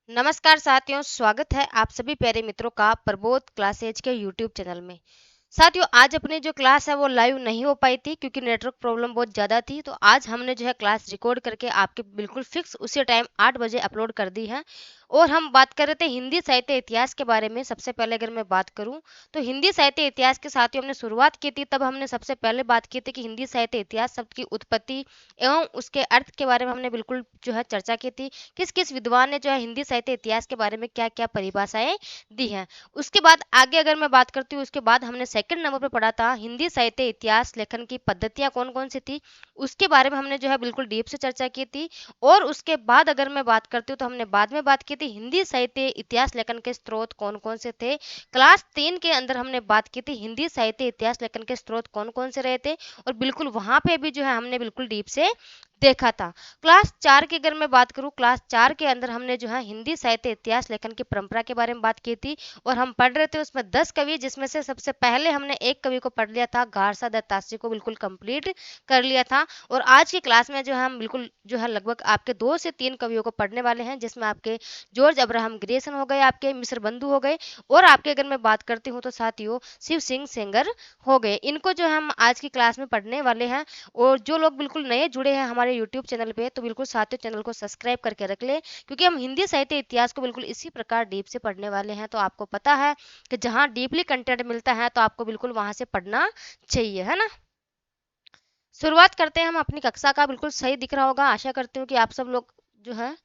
नमस्कार साथियों, स्वागत है आप सभी प्यारे मित्रों का प्रबोध क्लासेज के यूट्यूब चैनल में। साथियों, आज अपनी जो क्लास है वो लाइव नहीं हो पाई थी क्योंकि नेटवर्क प्रॉब्लम बहुत ज़्यादा थी। तो आज हमने जो है क्लास रिकॉर्ड करके आपके बिल्कुल फिक्स उसी टाइम 8 बजे अपलोड कर दी है। और हम बात कर रहे थे हिंदी साहित्य इतिहास के बारे में। सबसे पहले अगर मैं बात करूं तो हिंदी साहित्य इतिहास के साथियों हमने शुरुआत की थी, तब हमने सबसे पहले बात की थी कि हिंदी साहित्य इतिहास शब्द की उत्पत्ति एवं उसके अर्थ के बारे में हमने बिल्कुल जो है चर्चा की थी। किस किस विद्वान ने जो है हिंदी साहित्य इतिहास के बारे में क्या क्या परिभाषाएं दी हैं। उसके बाद आगे अगर मैं बात करती हूँ, उसके बाद हमने सेकंड नंबर पर पढ़ा था हिंदी साहित्य इतिहास लेखन की पद्धतियां कौन कौन सी थी। उसके बारे में हमने जो है बिल्कुल डीप से चर्चा की थी। और उसके बाद अगर मैं बात करती हूँ तो हमने बाद में बात की थी हिंदी साहित्य इतिहास लेखन के स्रोत कौन कौन से थे। क्लास 3 के अंदर हमने बात की थी हिंदी साहित्य इतिहास लेखन के स्रोत कौन कौन से रहे थे। और बिल्कुल वहां पे भी जो है हमने बिल्कुल डीप से देखा था। क्लास 4 की अगर मैं बात करूं, क्लास 4 के अंदर हमने जो है हिंदी साहित्य इतिहास लेखन की परंपरा के बारे में बात की थी। और हम पढ़ रहे थे उसमें 10 कवि, जिसमें से सबसे पहले हमने एक कवि को पढ़ लिया था, गारसा दत्तात्रेय को बिल्कुल कंप्लीट कर लिया था। और आज की क्लास में जो है हम बिल्कुल जो है लगभग आपके 2 से 3 कवियों को पढ़ने वाले हैं, जिसमें आपके जॉर्ज अब्राहम ग्रेसन हो गए, आपके मिस्र बंधु हो गए, और आपके अगर मैं बात करती हूँ तो साथियों शिव सिंह सेंगर हो गए। इनको जो हम आज की क्लास में पढ़ने वाले हैं। और जो लोग बिल्कुल नए जुड़े हैं हमारे यूट्यूब चैनल पे, तो बिल्कुल साथियों चैनल को सब्सक्राइब करके रख ले, क्योंकि हम हिंदी साहित्य इतिहास को बिल्कुल इसी प्रकार डीप से पढ़ने वाले हैं। तो आपको पता है कि जहाँ डीपली कंटेंट मिलता है तो आपको बिल्कुल वहां से पढ़ना चाहिए, है ना। शुरुआत करते हैं हम अपनी कक्षा का। बिल्कुल सही दिख रहा होगा, आशा करती हूँ कि आप सब लोग जो है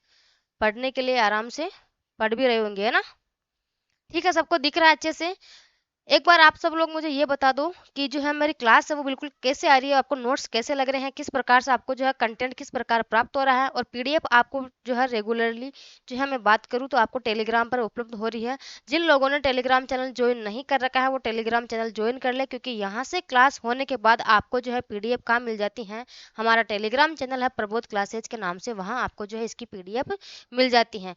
पढ़ने के लिए आराम से पढ़ भी रहे होंगे, है ना। ठीक है, सबको दिख रहा है अच्छे से। एक बार आप सब लोग मुझे ये बता दो कि जो है मेरी क्लास है वो बिल्कुल कैसे आ रही है, आपको नोट्स कैसे लग रहे हैं, किस प्रकार से आपको जो है कंटेंट किस प्रकार प्राप्त हो रहा है। और पीडीएफ आपको जो है रेगुलरली जो है मैं बात करूँ तो आपको टेलीग्राम पर उपलब्ध हो रही है। जिन लोगों ने टेलीग्राम चैनल ज्वाइन नहीं कर रखा है वो टेलीग्राम चैनल ज्वाइन कर ले, क्योंकि यहाँ से क्लास होने के बाद आपको जो है पीडीएफ कहाँ मिल जाती है। हमारा टेलीग्राम चैनल है प्रबोध क्लासेज के नाम से, वहाँ आपको जो है इसकी पीडीएफ मिल जाती है।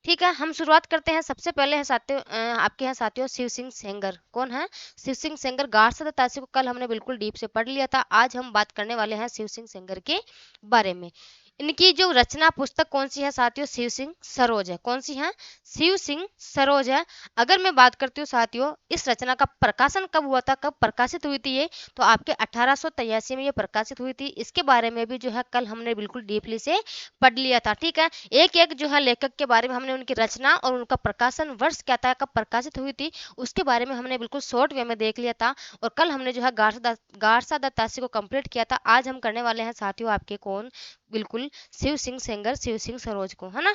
ठीक है, हम शुरुआत करते हैं। सबसे पहले है साथियों आपके यहाँ साथियों शिव सिंह सेंगर। कौन है? शिव सिंह सेंगर। गार्सा दत्तात्रेय को कल हमने बिल्कुल डीप से पढ़ लिया था। आज हम बात करने वाले हैं शिव सिंह सेंगर के बारे में। इनकी जो रचना पुस्तक कौन सी है साथियों? शिव सिंह सरोज है। कौन सी है? शिव सिंह सरोज है। अगर मैं बात करती हूँ साथियों इस रचना का प्रकाशन कब हुआ था, कब प्रकाशित हुई थी ये, तो आपके 1883 में ये प्रकाशित हुई थी। इसके बारे में भी जो है कल हमने बिल्कुल डीपली से पढ़ लिया था। ठीक है, एक एक जो है लेखक के बारे में हमने उनकी रचना और उनका प्रकाशन वर्ष क्या था, कब प्रकाशित हुई थी, उसके बारे में हमने बिल्कुल शॉर्ट वे में देख लिया था। और कल हमने जो है गारसा दत्तात्रेय को कंप्लीट किया था। आज हम करने वाले हैं साथियों आपके कौन? बिल्कुल शिव सिंह सेंगर, शिव सिंह सरोज को, है ना।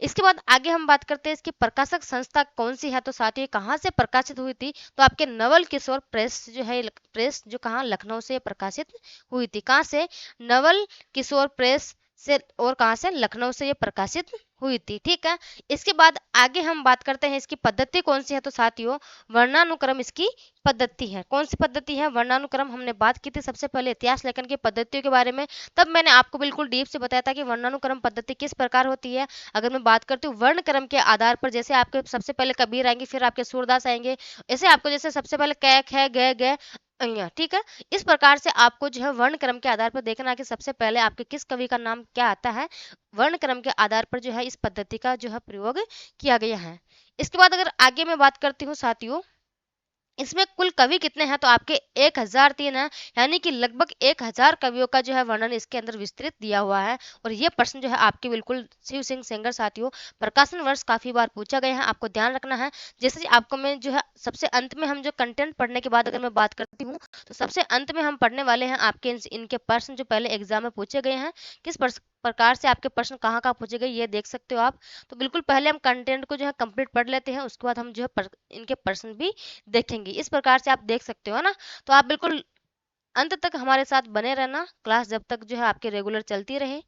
इसके बाद आगे हम बात करते हैं इसकी प्रकाशक संस्था कौन सी है। तो साथियों ये कहाँ से प्रकाशित हुई थी? तो आपके नवल किशोर प्रेस जो है, प्रेस जो कहाँ लखनऊ से प्रकाशित हुई थी। कहाँ से? नवल किशोर प्रेस से। और कहाँ से? लखनऊ से ये प्रकाशित हुई थी। ठीक है, इसके बाद आगे हम बात करते हैं इसकी पद्धति कौन सी है। तो साथियों वर्णानुक्रम इसकी पद्धति है। कौन सी पद्धति है? वर्णानुक्रम। हमने बात की थी सबसे पहले इतिहास लेखन की पद्धतियों के बारे में, तब मैंने आपको बिल्कुल डीप से बताया था कि वर्णानुक्रम पद्धति किस प्रकार होती है। अगर मैं बात करती हूँ वर्ण क्रम के आधार पर, जैसे आपके सबसे पहले कबीर आएंगे, फिर आपके सूरदास आएंगे, ऐसे आपको जैसे सबसे पहले कै ख ग ग अइया। ठीक है, इस प्रकार से आपको जो है वर्ण क्रम के आधार पर देखना कि सबसे पहले आपके किस कवि का नाम क्या आता है। वर्ण क्रम के आधार पर जो है इस पद्धति का जो है प्रयोग किया गया है। इसके बाद अगर आगे मैं बात करती हूँ साथियों इसमें कुल कवि कितने हैं, तो आपके 1003 है। यानी कि लगभग 1000 कवियों का जो है वर्णन इसके अंदर विस्तृत दिया हुआ है। और ये प्रश्न जो है आपके बिल्कुल शिव सिंह सेंगर साथियों प्रकाशन वर्ष काफी बार पूछा गया है, आपको ध्यान रखना है। जैसे कि आपको मैं जो है सबसे अंत में हम जो कंटेंट पढ़ने के बाद अगर मैं बात करती हूँ तो सबसे अंत में हम पढ़ने वाले हैं आपके इनके प्रश्न जो पहले एग्जाम में पूछे गए हैं, किस प्रकार से आपके प्रश्न कहाँ कहाँ पूछे गए ये देख सकते हो आप। तो बिल्कुल पहले हम कंटेंट को जो है कंप्लीट पढ़ लेते हैं, उसके बाद हम जो है इनके प्रश्न भी देखेंगे। इस प्रकार से आप देख सकते हो ना। तो आप बिल्कुल अंत तक हमारे साथ बने रहना, क्लास जब तक जो है आपके रेगुलर चलती रहे।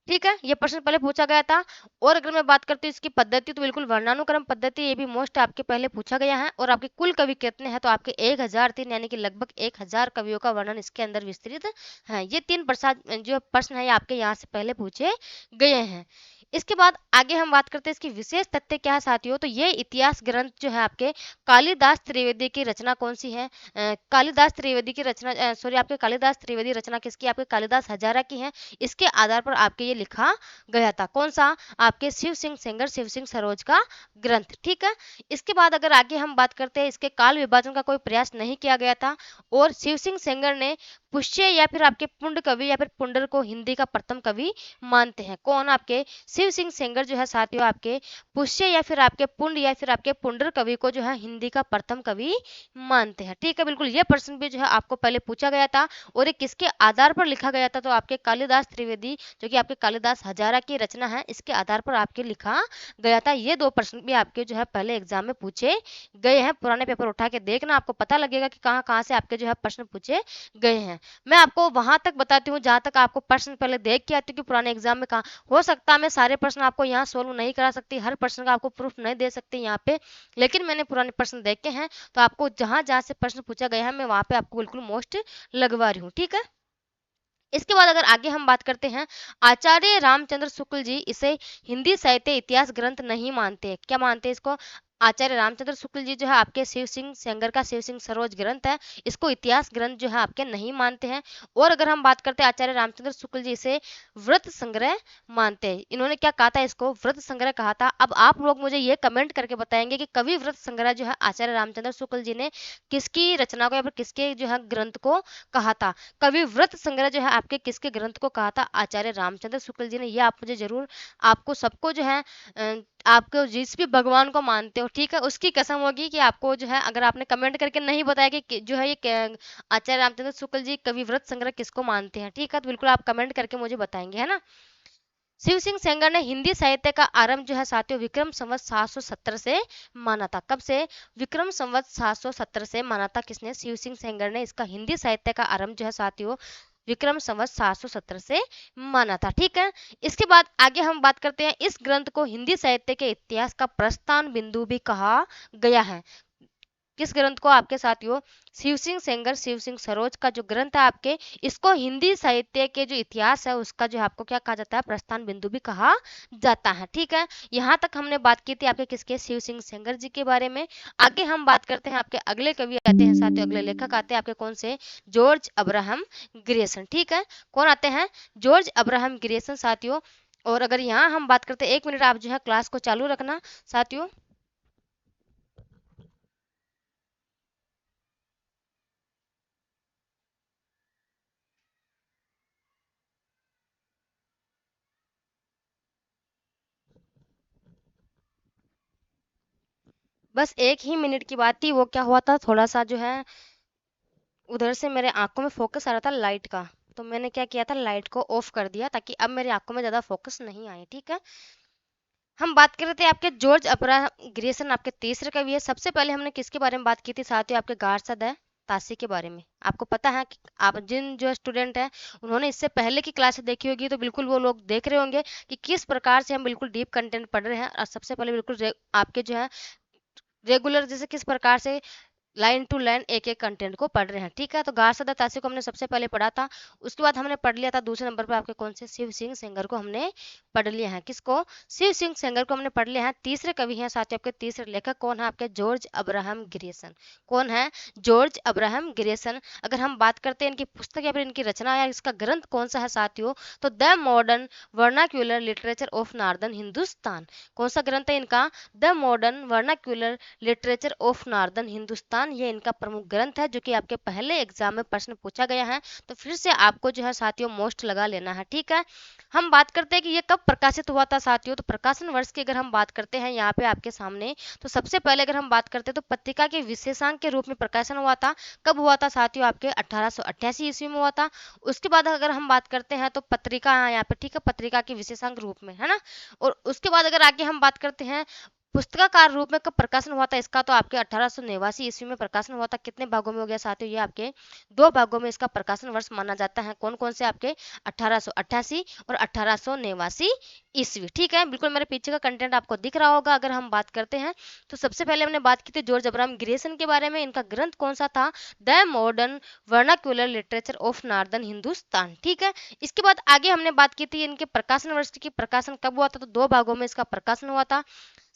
ठीक है, ये प्रश्न पहले पूछा गया था। और अगर मैं बात करती हूँ इसकी पद्धति, तो बिल्कुल वर्णानुक्रम पद्धति, ये भी मोस्ट आपके पहले पूछा गया है। और आपके कुल कवि कितने हैं, तो आपके 1003 यानी कि लगभग 1000 कवियों का वर्णन इसके अंदर विस्तृत है। ये 3 प्रसाद जो प्रश्न है ये आपके यहाँ से पहले पूछे गए हैं। इसके बाद आगे हम बात करते हैं इसकी विशेष तथ्य क्या है साथियों। तो ये इतिहास ग्रंथ जो है आपके कालिदास त्रिवेदी की रचना कौन सी है? कालिदास त्रिवेदी की रचना, सॉरी आपके कालिदास त्रिवेदी रचना किसकी? आपके कालिदास हजारा की है। इसके आधार पर आपके ये लिखा गया था। कौन सा? आपके शिव सिंह सेंगर, शिव सिंह सरोज का ग्रंथ। ठीक है। इसके बाद अगर आगे हम बात करते हैं, इसके काल विभाजन का कोई प्रयास नहीं किया गया था और शिव सिंह सेंगर ने पुष्य या फिर आपके पुंड कवि या फिर पुंडर को हिंदी का प्रथम कवि मानते हैं। कौन? आपके शिव सिंह सेंगर जो है साथियों आपके पुष्य या फिर आपके पुंड या फिर आपके पुंडर कवि को जो है हिंदी का प्रथम कवि मानते हैं। ठीक है, बिल्कुल ये प्रश्न भी जो है आपको पहले पूछा गया था और ये किसके आधार पर लिखा गया था? तो आपके कालिदास त्रिवेदी जो कि आपके कालिदास हजारा की रचना है, इसके आधार पर आपके लिखा गया था। ये दो प्रश्न भी आपके जो है पहले एग्जाम में पूछे गए हैं। पुराने पेपर उठा के देखना, आपको पता लगेगा कि कहाँ कहाँ से आपके जो है प्रश्न पूछे गए हैं। मैं आपको वहां तक बताती हूँ जहां तक आपको प्रश्न पहले देख के आती हूँ कि पुराने एग्जाम में कहाँ। हो सकता है मैं सारे प्रश्न आपको यहाँ सोल्व नहीं करा सकती, हर प्रश्न का आपको प्रूफ नहीं दे सकती यहाँ पे, लेकिन मैंने पुराने प्रश्न देखे हैं तो आपको जहां जहां से प्रश्न पूछा गया है मैं वहां पे आपको बिल्कुल मोस्ट लगवा रही हूँ। ठीक है। इसके बाद अगर आगे हम बात करते हैं, आचार्य रामचंद्र शुक्ल जी इसे हिंदी साहित्य इतिहास ग्रंथ नहीं मानते। क्या मानते हैं इसको? आचार्य रामचंद्र शुक्ल जी जो है आपके शिव सिंह सेंगर का शिव सिंह सरोज ग्रंथ है, इसको इतिहास ग्रंथ जो है आपके नहीं मानते हैं। और अगर हम बात करते हैं आचार्य रामचंद्र शुक्ल जी इसे व्रत संग्रह मानते हैं। इन्होंने क्या कहा था? इसको व्रत संग्रह कहा था। अब आप लोग मुझे ये कमेंट करके बताएंगे कि कवि व्रत संग्रह जो है आचार्य रामचंद्र शुक्ल जी ने किसकी रचना को या फिर किसके जो है ग्रंथ को कहा था? कवि व्रत संग्रह जो है आपके किसके ग्रंथ को कहा था? आचार्य रामचंद्र शुक्ल जी ने। ये आप मुझे जरूर, आपको सबको जो है आपको जिस भी भगवान को मानते हो, ठीक है, उसकी कसम होगी कि आपको जो है, अगर आपने कमेंट करके नहीं बताया कि जो है ये आचार्य रामचंद्र शुक्ल जी कवि व्रत संग्रह किसको मानते हैं, ठीक है, तो बिल्कुल आप कमेंट करके मुझे बताएंगे, है ना। शिव सिंह सेंगर ने हिंदी साहित्य का आरंभ जो है साथियों विक्रम संवत 770 से माना था। कब से? विक्रम संवत 770 से माना था। किसने? शिव सिंह सेंगर ने इसका हिंदी साहित्य का आरंभ जो है साथियों विक्रम संवत 770 से माना था। ठीक है। इसके बाद आगे हम बात करते हैं, इस ग्रंथ को हिंदी साहित्य के इतिहास का प्रस्थान बिंदु भी कहा गया है। किस ग्रंथ को? आपके साथियों शिव सिंह सेंगर शिव सिंह सरोज का जो ग्रंथ है आपके, इसको हिंदी साहित्य के जो इतिहास है उसका जो आपको क्या कहा जाता है? प्रस्थान बिंदु भी कहा जाता है। ठीक है। यहाँ तक हमने बात की थी आपके किसके? शिव सिंह सेंगर जी के बारे में। आगे हम बात करते हैं आपके अगले कवि आते हैं साथियों, अगले लेखक आते हैं आपके कौन से? George Abraham Grierson. ठीक है। कौन आते हैं? जॉर्ज अब्राहम ग्रियर्सन साथियों। और अगर यहाँ हम बात करते हैं, 1 मिनट आप जो है क्लास को चालू रखना साथियों। बस 1 ही मिनट की बात थी, वो क्या हुआ था, थोड़ा सा जो है उधर से मेरे आंखों में फोकस आ रहा था लाइट का, तो मैंने क्या किया था, लाइट को ऑफ कर दिया ताकि अब मेरी आंखों में ज्यादा फोकस नहीं आए। ठीक है। हम बात कर रहे थे आपके जॉर्ज अब्राहम ग्रियर्सन आपके तीसरे कवि है। सबसे पहले हमने किसके बारे में बात की थी साथियों? आपके गार्सद है तासी के बारे में। आपको पता है कि आप जिन जो स्टूडेंट हैं उन्होंने इससे पहले की क्लास देखी होगी तो बिल्कुल वो लोग देख रहे होंगे कि किस प्रकार से हम बिल्कुल डीप कंटेंट पढ़ रहे हैं। और सबसे पहले बिल्कुल आपके जो है रेगुलर जैसे किस प्रकार से लाइन टू लाइन एक एक कंटेंट को पढ़ रहे हैं। ठीक है। तो गार्सद तासी को हमने सबसे पहले पढ़ा था। उसके बाद हमने पढ़ लिया था दूसरे नंबर पर आपके कौन से? शिव सिंह सेंगर को हमने पढ़ लिया है। किसको? शिव सिंह सेंगर को हमने पढ़ लिया है। तीसरे कवि हैं साथियों आपके तीसरे लेखक कौन है? आपके जॉर्ज अब्राहम ग्रियर्सन। कौन है? George Abraham Grierson. अगर हम बात करते हैं इनकी पुस्तक या फिर इनकी रचना या इसका ग्रंथ कौन सा है साथियों, तो the modern vernacular literature of northern Hindustan. कौन सा ग्रंथ है इनका? The modern vernacular literature of northern Hindustan. ये इनका प्रमुख ग्रंथ है जो कि आपके पहले एग्जाम में प्रश्न पूछा गया है, तो फिर से आपको जो है साथियों मोस्ट लगा लेना है। ठीक है। हम बात करते हैं कि ये कब प्रकाशित हुआ था साथियों, तो प्रकाशन वर्ष की अगर हम बात करते हैं यहाँ पे आपके सामने, तो सबसे पहले अगर हम बात करते हैं तो पत्रिका के विशेषांक के रूप में प्रकाशन हुआ था। कब हुआ था साथियों? आपके 1888 ईस्वी में हुआ था। उसके बाद अगर हम बात करते हैं तो पत्रिका यहाँ पे, ठीक है, पत्रिका के विशेषांक रूप में, है ना। और उसके बाद अगर आगे हम बात करते हैं पुस्तकाकार रूप में कब प्रकाशन हुआ था इसका, तो आपके 1889 ईस्वी में प्रकाशन हुआ था। कितने भागों में हो गया साथियों, ये आपके 2 भागों में इसका प्रकाशन वर्ष माना जाता है। कौन कौन से आपके 1888 और 1889 ईस्वी। ठीक है, बिल्कुल मेरे पीछे का कंटेंट आपको दिख रहा होगा। अगर हम बात करते हैं तो सबसे पहले हमने बात की थी जॉर्ज अब्राहम ग्रेसन के बारे में। इनका ग्रंथ कौन सा था, the modern vernacular literature of northern Hindustan. ठीक है, इसके बाद आगे हमने बात की थी इनके प्रकाशन वर्ष की, प्रकाशन कब हुआ था, तो 2 भागों में इसका प्रकाशन हुआ था।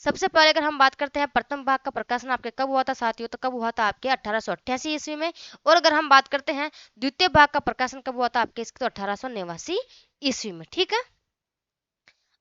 सबसे पहले अगर हम बात करते हैं प्रथम भाग का प्रकाशन आपके कब हुआ था साथियों, तो कब हुआ था आपके 1888 ईस्वी में। और अगर हम बात करते हैं द्वितीय भाग का प्रकाशन कब हुआ था आपके इसके, तो 1889 ईस्वी में। ठीक है,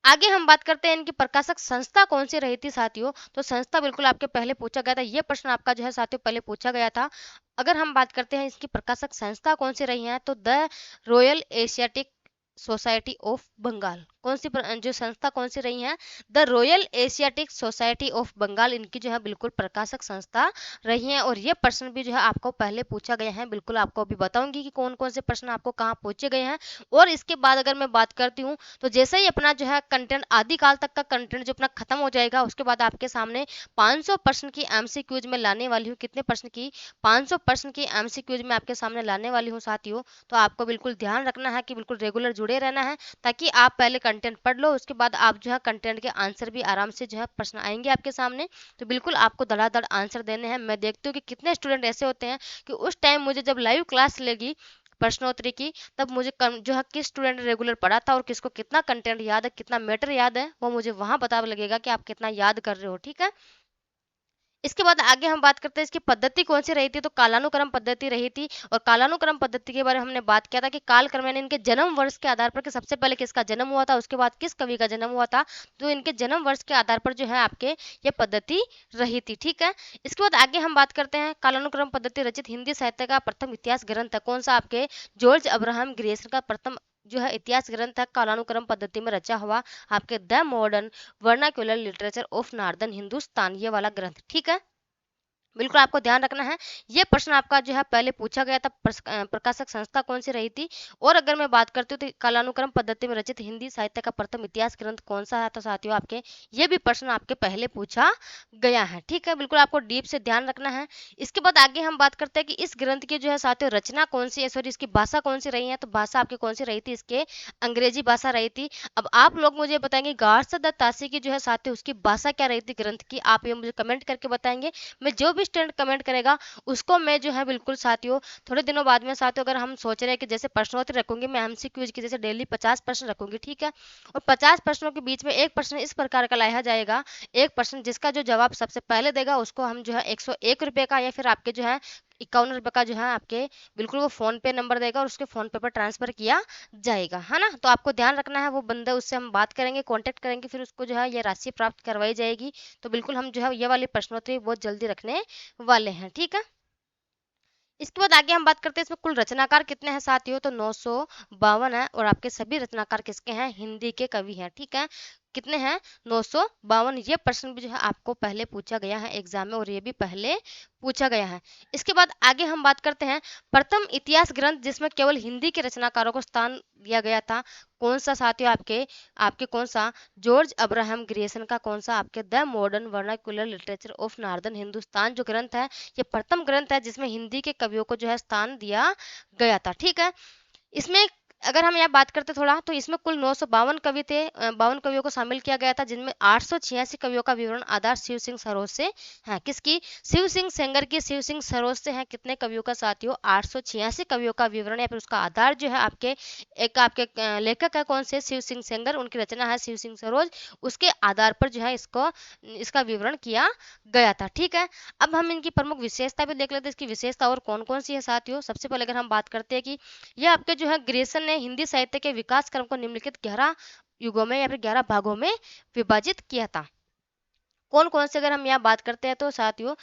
आगे हम बात करते हैं इनकी प्रकाशक संस्था कौन सी रही थी साथियों, तो संस्था बिल्कुल आपके पहले पूछा गया था, ये प्रश्न आपका जो है साथियों पहले पूछा गया था। अगर हम बात करते हैं इसकी प्रकाशक संस्था कौन सी रही है, तो the Royal Asiatic Society of Bengal. कौन सी जो संस्था कौन सी रही है, the Royal Asiatic Society of Bengal, इनकी जो है बिल्कुल प्रकाशक संस्था रही है। और ये प्रश्न भी जो है आपको पहले पूछा गया है, बिल्कुल आपको अभी बताऊंगी कि कौन कौन से प्रश्न आपको कहाँ पूछे गए हैं। और इसके बाद अगर मैं बात करती हूँ तो जैसे ही अपना जो है कंटेंट आदिकाल तक का कंटेंट जो अपना खत्म हो जाएगा, उसके बाद आपके सामने 500 प्रश्न की एमसीक्यूज में लाने वाली हूँ। कितने प्रश्न की, 500 प्रश्न की एमसीक्यूज में आपके सामने लाने वाली हूँ साथियों। तो आपको बिल्कुल ध्यान रखना है कि बिल्कुल रेगुलर जुड़े रहना है, ताकि आप पहले कंटेंट पढ़ लो, उसके बाद आप जो है कंटेंट के आंसर भी आराम से जो है प्रश्न आएंगे आपके सामने। तो बिल्कुल आपको धड़ाधड़ आंसर देने हैं। मैं देखती हूँ कि कितने स्टूडेंट ऐसे होते हैं कि उस टाइम मुझे जब लाइव क्लास लगी प्रश्नोत्तरी की, तब मुझे जो है किस स्टूडेंट ने रेगुलर पढ़ा था और किसको कितना कंटेंट याद है, कितना मैटर याद है, वो मुझे वहां पता लगेगा कि आप कितना याद कर रहे हो। ठीक है, इसके बाद आगे हम बात करते हैं इसकी पद्धति कौन सी रही थी, तो कालानुक्रम पद्धति रही थी। और कालानुक्रम पद्धति के बारे में हमने बात किया था कि कालक्रम यानी इनके जन्म वर्ष के आधार पर कि सबसे पहले किसका जन्म हुआ था, उसके बाद किस कवि का जन्म हुआ था, तो इनके जन्म वर्ष के आधार पर जो है आपके ये पद्धति रही थी। ठीक है, इसके बाद आगे हम बात करते हैं कालानुक्रम पद्धति रचित हिंदी साहित्य का प्रथम इतिहास ग्रंथ है कौन सा, आपके जॉर्ज अब्राहम ग्रेसन का प्रथम जो है इतिहास ग्रंथ है कालानुक्रम पद्धति में रचा हुआ, आपके the modern vernacular literature of northern Hindustan, ये वाला ग्रंथ। ठीक है, बिल्कुल आपको ध्यान रखना है। ये प्रश्न आपका जो है पहले पूछा गया था, प्रकाशक संस्था कौन सी रही थी। और अगर मैं बात करती हूँ तो कालानुक्रम पद्धति में रचित हिंदी साहित्य का प्रथम इतिहास ग्रंथ कौन सा है, तो साथियों आपके ये भी प्रश्न आपके पहले पूछा गया है। ठीक है, बिल्कुल आपको डीप से ध्यान रखना है। इसके बाद आगे हम बात करते हैं कि इस ग्रंथ की जो है साथियों रचना कौन सी है, सॉरी इसकी भाषा कौन सी रही है, तो भाषा आपकी कौन सी रही थी, इसके अंग्रेजी भाषा रही थी। अब आप लोग मुझे बताएंगे गार्स द तासी की जो है साथियों उसकी भाषा क्या रही थी ग्रंथ की, आप ये मुझे कमेंट करके बताएंगे। मैं जो भी स्टूडेंट कमेंट करेगा उसको मैं जो है बिल्कुल साथियों थोड़े दिनों बाद में साथियों, अगर हम सोच रहे हैं कि जैसे प्रश्नोत्तरी रखूंगी मैं एमसीक्यूज की, जैसे डेली 50 प्रश्न रखूंगी। ठीक है, और 50 प्रश्नों के बीच में एक प्रश्न इस प्रकार का लाया जाएगा, एक प्रश्न जिसका जो जवाब सबसे पहले देगा उसको हम जो है 101 रुपये का, या फिर आपके जो है 51 रुपये का जो है आपके बिल्कुल वो फोन पे नंबर देगा और उसके फोन पे पर ट्रांसफर किया जाएगा, है ना। तो आपको ध्यान रखना है, वो बंदा उससे हम बात करेंगे, कांटेक्ट करेंगे, फिर उसको जो है ये राशि प्राप्त करवाई जाएगी। तो बिल्कुल हम जो है ये वाली प्रश्नोत्तरी बहुत जल्दी रखने वाले हैं। ठीक है, इसके बाद आगे हम बात करते हैं इसमें कुल रचनाकार कितने हैं साथियों, तो 952 है। और आपके सभी रचनाकार किसके हैं, हिंदी के कवि हैं। ठीक है, कितने हैं, 952। ये प्रश्न भी जो है आपको पहले पूछा गया है एग्जाम में, और ये भी पहले पूछा गया है। इसके बाद आगे हम बात करते हैं प्रथम इतिहास ग्रंथ जिसमें केवल हिंदी के रचनाकारों को स्थान दिया गया था कौन सा साथियों, आपके आपके कौन सा, जॉर्ज अब्राहम ग्रेसन का कौन सा, आपके the modern vernacular literature of northern Hindustan जो ग्रंथ है, ये प्रथम ग्रंथ है जिसमें हिंदी के कवियों को जो है स्थान दिया गया था। ठीक है, इसमें अगर हम यहाँ बात करते थोड़ा, तो इसमें कुल 952 कवि थे, 52 कवियों को शामिल किया गया था, जिनमें 886 कवियों का विवरण आधार शिव सिंह सरोज से है। किसकी, शिव सिंह सेंगर की, शिव सिंह सरोज से है। कितने कवियों का साथियों, 886 कवियों का विवरण, या फिर उसका आधार जो है आपके एक आपके लेखक है कौन से, शिव सिंह सेंगर, उनकी रचना है शिव सिंह सरोज, उसके आधार पर जो है इसका विवरण किया गया था। ठीक है, अब हम इनकी प्रमुख विशेषता भी देख लेते हैं, इसकी विशेषता और कौन कौन सी है साथियों। सबसे पहले अगर हम बात करते हैं कि यह आपके जो है ग्रेसन ने हिंदी साहित्य के विकास क्रम को निम्नलिखित 11 युगों में या फिर 11 भागों में विभाजित किया था। कौन कौन से अगर हम यहाँ बात करते हैं तो साथियों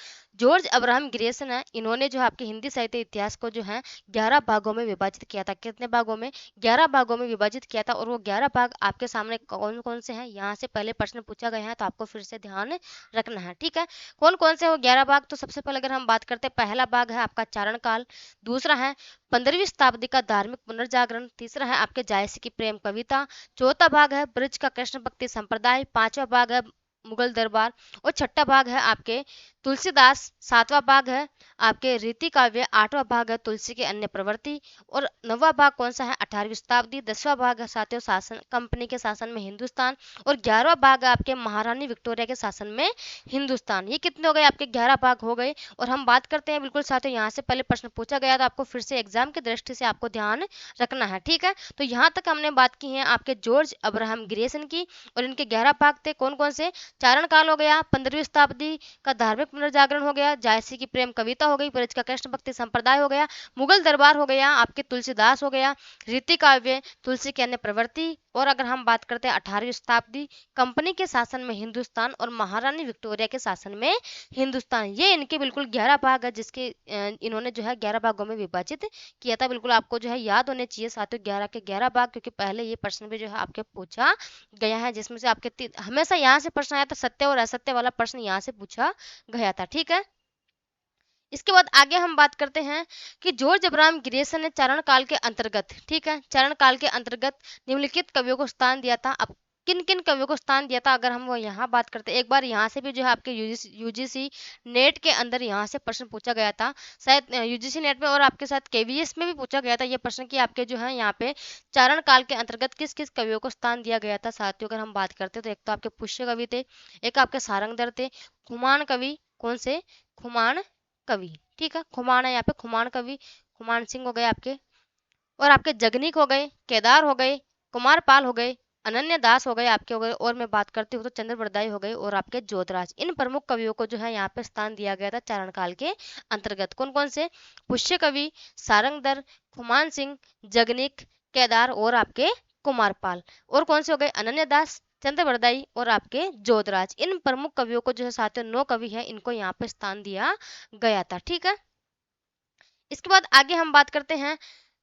जॉर्ज अब्राहम ग्रेसन है, इन्होंने जो है आपके हिंदी साहित्य इतिहास को जो है 11 भागों में विभाजित किया था। कितने भागों में, 11 भागों में विभाजित किया था। और वो 11 भाग आपके सामने कौन कौन से हैं, यहाँ से पहले प्रश्न पूछा गया है, तो आपको फिर से ध्यान रखना है। ठीक है, कौन कौन से वो 11 भाग, तो सबसे पहले अगर हम बात करते हैं पहला भाग है आपका चारण काल, दूसरा है 15वीं शताब्दी का धार्मिक पुनर्जागरण, तीसरा है आपके जायसी की प्रेम कविता, चौथा भाग है ब्रज का कृष्ण भक्ति संप्रदाय, पांचवा भाग है मुगल दरबार। और छठा भाग है आपके तुलसीदास, सातवां भाग है आपके रीति काव्य, आठवां भाग है तुलसी के अन्य प्रवृत्ति, और नौवां भाग कौन सा है 18वीं शताब्दी, 10वां भाग है साथियों शासन कंपनी के शासन में हिंदुस्तान, और 11वां भाग है आपके महारानी विक्टोरिया के शासन में हिंदुस्तान। ये कितने हो गए आपके 11 भाग हो गए। और हम बात करते हैं बिल्कुल साथियों, यहाँ से पहले प्रश्न पूछा गया था, आपको फिर से एग्जाम की दृष्टि से आपको ध्यान रखना है, ठीक है। तो यहाँ तक हमने बात की है आपके जॉर्ज अब्राहम ग्रेसन की, और इनके 11 भाग थे कौन कौन से। चारण काल हो गया, 15वीं शताब्दी का धार्मिक पुनर्जागरण हो गया, जायसी की प्रेम कविता हो गई, ब्रज का कृष्ण भक्ति संप्रदाय हो गया, मुगल दरबार हो गया, आपके तुलसीदास हो गया, रीति काव्य, तुलसी के अन्य प्रवृत्ति, और अगर हम बात करते हैं 18वीं शताब्दी कंपनी के शासन में हिंदुस्तान, और महारानी विक्टोरिया के शासन में हिंदुस्तान। ये इनके बिल्कुल 11 भाग है, जिसके इन्होंने जो है 11 भागों में विभाजित किया था। बिल्कुल आपको जो है याद होने चाहिए साथियों 11 के 11 भाग, क्योंकि पहले ये प्रश्न भी जो है आपके पूछा गया है, जिसमें से आपके हमेशा यहाँ से प्रश्न आया था, सत्य और असत्य वाला प्रश्न यहाँ से पूछा गया था, ठीक है। इसके बाद आगे हम बात करते हैं कि जॉर्ज अब्राहम ग्रेसन ने चारण काल के अंतर्गत, ठीक है, चारण काल के अंतर्गत निम्नलिखित कवियों को स्थान दिया था। अब किन किन कवियों को स्थान दिया था अगर हम वो यहाँ बात करते हैं, एक बार यहाँ से भी जो है आपके यूजीसी नेट के अंदर यहाँ से प्रश्न पूछा गया था, शायद यूजीसी नेट में, और आपके साथ केवीएस में भी पूछा गया था ये प्रश्न कि आपके जो है यहाँ पे चारण काल के अंतर्गत किस किस कवियों को स्थान दिया गया था साथियों। अगर हम बात करते हैं तो एक तो आपके पुष्य कवि थे, एक आपके सारंगधर थे, खुमान कवि, कौन से खुमान कवि, ठीक है, खुमान है यहाँ पे, खुमान कवि, खुमान सिंह हो गए आपके, और आपके जगनीक हो गए, केदार हो गए, कुमार पाल हो गए, अनन्य दास हो गए आपके हो गए, और मैं बात करती हूँ तो चंद्र बरदाई हो गए, और आपके जोतराज। इन प्रमुख कवियों को जो है यहाँ पे स्थान दिया गया था चारण काल के अंतर्गत। कौन कौन से, पुष्य कवि, सारंगधर, खुमान सिंह, जगनीक, केदार, और आपके कुमार पाल, और कौन से हो गए अनन्य दास, चंद्र बरदाई, और आपके जोतराज। इन प्रमुख कवियों को जो है साथियों 9 कवि है, इनको यहाँ पे स्थान दिया गया था, ठीक है। इसके बाद आगे हम बात करते हैं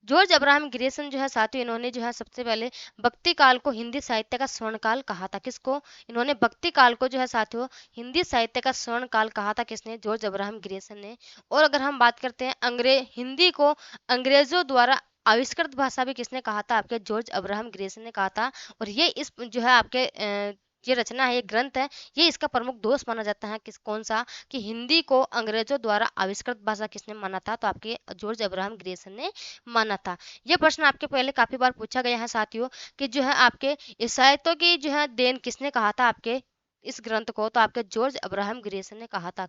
जॉर्ज अब्राहम ग्रेसन जो है साथियों, इन्होंने जो है सबसे पहले भक्ति काल को हिंदी साहित्य का स्वर्ण काल कहा था। किसको, इन्होंने भक्ति काल को जो है साथियों हिंदी साहित्य का स्वर्ण काल कहा था, किसने, जॉर्ज अब्राहम ग्रेसन ने। और अगर हम बात करते हैं हिंदी को अंग्रेजों द्वारा आविष्कृत भाषा भी किसने कहा था, आपके जॉर्ज अब्राहम ग्रेसन ने कहा था। और ये इस जो है आपके ये रचना है, ये ग्रंथ है, ये इसका प्रमुख दोष माना जाता है, किस कौन सा, कि हिंदी को अंग्रेजों द्वारा आविष्कृत भाषा किसने माना था, तो आपके जॉर्ज अब्राहम ग्रेसन ने माना था। यह प्रश्न आपके पहले काफी बार पूछा गया है साथियों कि जो है आपके ईसाइयों की जो है देन किसने कहा था आपके इस ग्रंथ को, तो आपके जॉर्ज अब्राहम ग्रेसन ने कहा था।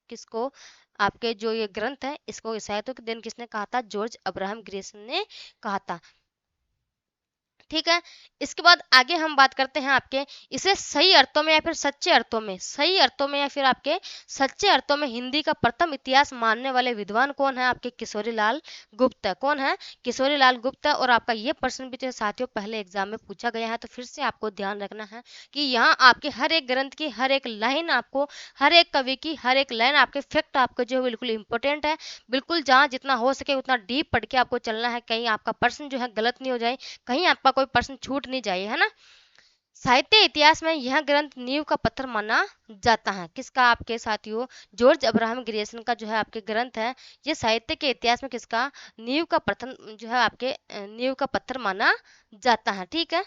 किसको, आपके जो ये ग्रंथ है इसको ईसाइयों की देन किसने कहा था, जॉर्ज अब्राहम ग्रेसन ने कहा था, ठीक है। इसके बाद आगे हम बात करते हैं आपके इसे सही अर्थों में या फिर सच्चे अर्थों में, सही अर्थों में या फिर आपके सच्चे अर्थों में हिंदी का प्रथम इतिहास मानने वाले विद्वान कौन है, आपके किशोरी लाल गुप्त। कौन है, किशोरी लाल गुप्त। और आपका ये प्रश्न भी जो साथियों पहले एग्जाम में पूछा गया है, तो फिर से आपको ध्यान रखना है कि यहाँ आपके हर एक ग्रंथ की हर एक लाइन आपको, हर एक कवि की हर एक लाइन आपके फैक्ट आपको जो है बिल्कुल इंपॉर्टेंट है। बिल्कुल जहाँ जितना हो सके उतना डीप पढ़ के आपको चलना है, कहीं आपका प्रश्न जो है गलत नहीं हो जाए, कहीं आपका कोई प्रश्न छूट नहीं जाए, है ना। साहित्य इतिहास में यह ग्रंथ नींव का पत्थर माना जाता है। किसका, आपके साथियों जॉर्ज अब्राहम ग्रेसन का जो है आपके ग्रंथ है, ये साहित्य के इतिहास में किसका नींव का प्रथम जो है आपके नींव का पत्थर माना जाता है, ठीक है।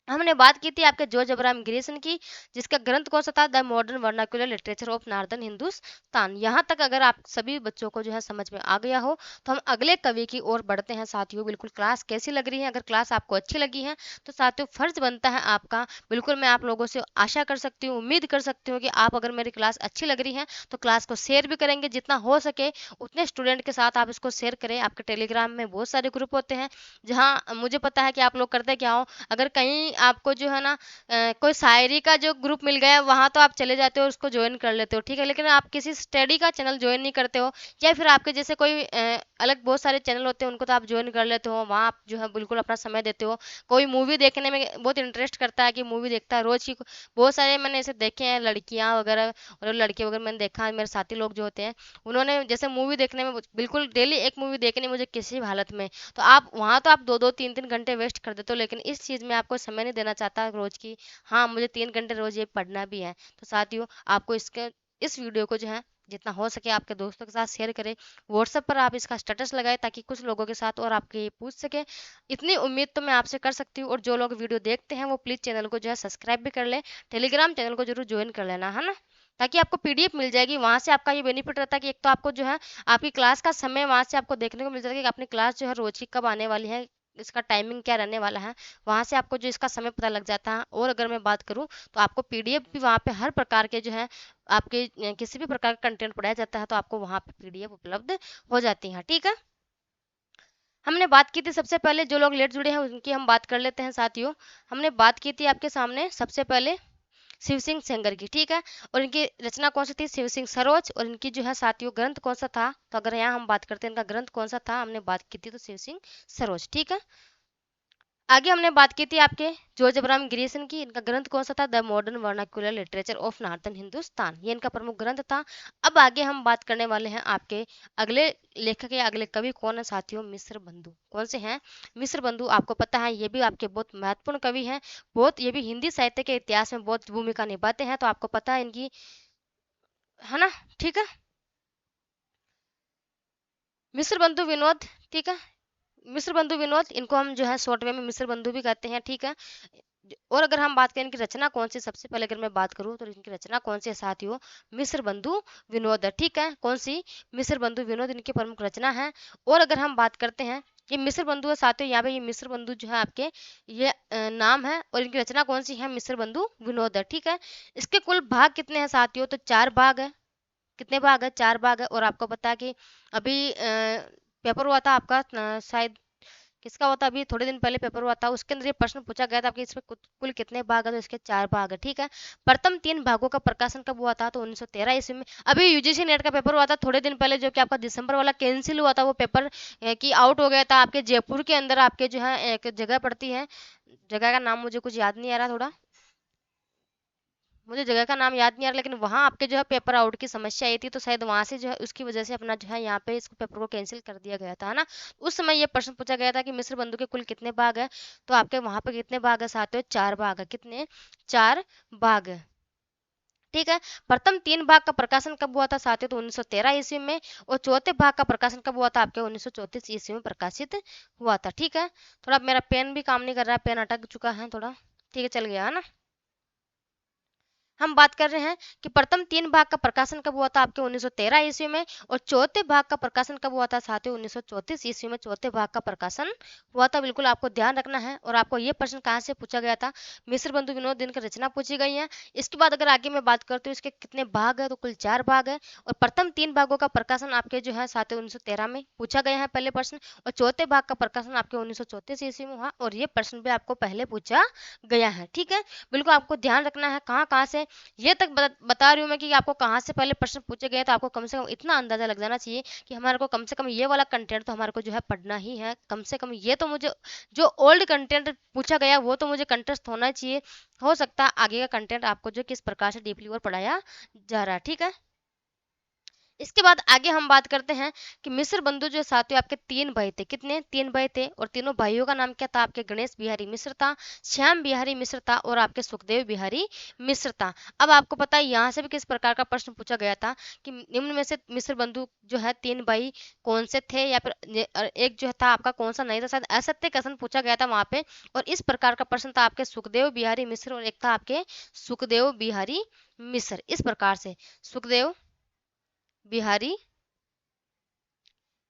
हमने बात की थी आपके जॉर्ज अब्राहम ग्रेसन की, जिसका ग्रंथ कौन सा था, the modern vernacular literature of northern Hindustan. यहाँ तक अगर आप सभी बच्चों को जो है समझ में आ गया हो, तो हम अगले कवि की ओर बढ़ते हैं साथियों। बिल्कुल क्लास कैसी लग रही है, अगर क्लास आपको अच्छी लगी है तो साथियों फर्ज बनता है आपका, बिल्कुल मैं आप लोगों से आशा कर सकती हूँ, उम्मीद कर सकती हूँ कि आप अगर मेरी क्लास अच्छी लग रही है तो क्लास को शेयर भी करेंगे, जितना हो सके उतने स्टूडेंट के साथ आप इसको शेयर करें। आपके टेलीग्राम में बहुत सारे ग्रुप होते हैं, जहाँ मुझे पता है कि आप लोग करते क्या हो, अगर कहीं आपको जो है ना कोई शायरी का जो ग्रुप मिल गया वहां तो आप चले जाते हो, उसको ज्वाइन कर लेते हो, ठीक है, लेकिन आप किसी स्टडी का चैनल ज्वाइन नहीं करते हो, या फिर आपके जैसे कोई अलग बहुत सारे चैनल होते हैं उनको तो आप ज्वाइन कर लेते हो, वहाँ आप जो है बिल्कुल अपना समय देते हो। कोई मूवी देखने में बहुत इंटरेस्ट करता है कि मूवी देखता है रोज की, बहुत सारे मैंने ऐसे देखे हैं लड़कियां वगैरह और लड़के वगैरह मैंने देखा है, मेरे साथी लोग जो होते हैं उन्होंने जैसे मूवी देखने में बिल्कुल डेली एक मूवी देखनी मुझे किसी भी हालत में, तो आप वहाँ तो आप 2-2 3-3 घंटे वेस्ट कर देते हो, लेकिन इस चीज़ में आपको समय नहीं देना चाहता रोज की, हाँ मुझे 3 घंटे रोज ये पढ़ना भी है। तो साथियों आपको इसके इस वीडियो को जो है जितना हो सके आपके दोस्तों के साथ शेयर करें। व्हाट्सएप पर आप इसका स्टेटस लगाएं ताकि कुछ लोगों के साथ और आपके ये पूछ सके। इतनी उम्मीद तो मैं आपसे कर सकती हूँ। और जो लोग वीडियो देखते हैं वो प्लीज़ चैनल को जो है सब्सक्राइब भी कर लें, टेलीग्राम चैनल को जरूर ज्वाइन कर लेना, है ना, ताकि आपको पीडीएफ मिल जाएगी। वहां से आपका ये बेनिफिट रहता है कि एक तो आपको जो है आपकी क्लास का समय वहां से आपको देखने को मिल जाता है कि अपनी क्लास जो है रोज की कब आने वाली है, इसका टाइमिंग क्या रहने वाला है। वहां से आपको जो इसका समय पता लग जाता है। और अगर मैं बात करूं तो आपको पीडीएफ भी वहां पे हर प्रकार के जो है आपके किसी भी प्रकार का कंटेंट पढ़ाया जाता है तो आपको वहां पे पीडीएफ उपलब्ध हो जाती है। ठीक है, हमने बात की थी सबसे पहले जो लोग लेट जुड़े हैं उनकी हम बात कर लेते हैं साथियों। हमने बात की थी आपके सामने सबसे पहले शिव सिंह सेंगर की, ठीक है, और इनकी रचना कौन सी थी, शिव सिंह सरोज। और इनकी जो है साथियों ग्रंथ कौन सा था, तो अगर यहाँ हम बात करते हैं इनका ग्रंथ कौन सा था, हमने बात की थी तो शिव सिंह सरोज। ठीक है, आगे हमने बात की थी आपके जॉर्ज अब्राहम ग्रीसन की। इनका ग्रंथ कौन सा था, the modern vernacular literature of northern Hindustan, ये इनका प्रमुख ग्रंथ था। अब आगे हम बात करने वाले हैं आपके अगले लेखक या अगले कवि कौन है साथियों, मिश्र बंधु। कौन से हैं, मिश्र बंधु। आपको पता है ये भी आपके बहुत महत्वपूर्ण कवि हैं, बहुत ये भी हिंदी साहित्य के इतिहास में बहुत भूमिका निभाते हैं, तो आपको पता है इनकी, है ना। ठीक है, मिश्र बंधु विनोद, ठीक है, मिश्र बंधु विनोद, इनको हम जो है शॉर्ट वे में मिश्र बंधु भी कहते हैं। ठीक है, और अगर हम बात करें इनकी रचना कौन सी, सबसे पहले अगर मैं बात करूं तो इनकी रचना कौन सी है साथियों, मिश्र बंधु विनोद है। ठीक है, कौन सी, मिश्र बंधु विनोद इनकी प्रमुख रचना है। और अगर हम बात करते हैं ये मिश्र बंधु है साथियों, यहाँ पे ये मिश्र बंधु जो है आपके ये नाम है, और इनकी रचना कौन सी है, मिश्र बंधु विनोद है। ठीक है, इसके कुल भाग कितने हैं साथियों, तो 4 भाग है। कितने भाग है, 4 भाग है। और आपको पता है कि अभी पेपर हुआ था आपका शायद किसका हुआ था, अभी थोड़े दिन पहले पेपर हुआ था, उसके अंदर ये प्रश्न पूछा गया था आपके इसमें कुल कितने भाग है, तो इसके 4 भाग है। ठीक है, प्रथम 3 भागों का प्रकाशन कब हुआ था, तो 1913 ईस्वी में। अभी यूजीसी नेट का पेपर हुआ था थोड़े दिन पहले, जो कि आपका दिसंबर वाला कैंसिल हुआ था, वो पेपर की आउट हो गया था। आपके जयपुर के अंदर आपके जो है एक जगह पड़ती है, जगह का नाम मुझे कुछ याद नहीं आ रहा, थोड़ा मुझे जगह का नाम याद नहीं आ रहा, लेकिन वहां आपके जो है पेपर आउट की समस्या आई थी, तो शायद वहां से जो है उसकी वजह से अपना जो है यहाँ पे इस पेपर को कैंसिल कर दिया गया था, है ना। उस समय ये प्रश्न पूछा गया था कि मिश्र बंधु के कुल कितने भाग है, तो आपके वहां पे कितने भाग है साथियों, 4 भाग है। कितने, 4 भाग है। ठीक है, प्रथम 3 भाग का प्रकाशन कब हुआ था साथियों, तो 1913 ईस्वी में। और चौथे भाग का प्रकाशन कब हुआ था आपके, 1934 ईस्वी में प्रकाशित हुआ था। ठीक है, थोड़ा मेरा पेन भी काम नहीं कर रहा है, पेन अटक चुका है थोड़ा, ठीक है, चल गया, है ना। हम बात कर रहे हैं कि प्रथम 3 भाग का प्रकाशन कब हुआ था आपके 1913 ईस्वी में, और चौथे भाग का प्रकाशन कब हुआ था साथियों, 1934 ईस्वी में चौथे भाग का प्रकाशन हुआ था। बिल्कुल आपको ध्यान रखना है। और आपको ये प्रश्न कहाँ से पूछा गया था, मिश्र बंधु विनोद दिन की रचना पूछी गई है। इसके बाद अगर आगे मैं बात करती हूँ इसके कितने भाग है, तो कुल 4 भाग है। और प्रथम 3 भागों का प्रकाशन आपके जो है साथियों 1913 में पूछा गया है पहले प्रश्न, और चौथे भाग का प्रकाशन आपके 1934 ईस्वी में हुआ, और ये प्रश्न भी आपको पहले पूछा गया है। ठीक है, बिल्कुल आपको ध्यान रखना है कहाँ कहाँ से, ये तक बता रही हूँ मैं कि आपको कहाँ से पहले प्रश्न पूछे गए, तो आपको कम से कम इतना अंदाजा लग जाना चाहिए कि हमारे को कम से कम ये वाला कंटेंट तो हमारे को जो है पढ़ना ही है। कम से कम ये तो मुझे जो ओल्ड कंटेंट पूछा गया वो तो मुझे कंटेस्ट होना चाहिए। हो सकता है आगे का कंटेंट आपको जो किस प्रकार से डीपली और पढ़ाया जा रहा है। ठीक है, इसके बाद आगे हम बात करते हैं कि मिश्र बंधु जो साथियों आपके 3 भाई थे। कितने, 3 भाई थे, और तीनों भाइयों का नाम क्या था, आपके गणेश बिहारी मिश्र था, श्याम बिहारी मिश्र था, और आपके सुखदेव बिहारी मिश्र था। अब आपको पता है यहाँ से भी किस प्रकार का प्रश्न पूछा गया था कि निम्न में से मिश्र बंधु जो है 3 भाई कौन से थे, या फिर एक जो था आपका कौन सा नहीं था, शायद असत्य कथन पूछा गया था वहां पे। और इस प्रकार का प्रश्न था आपके सुखदेव बिहारी मिश्र, और एक था आपके सुखदेव बिहारी मिश्र। इस प्रकार से सुखदेव बिहारी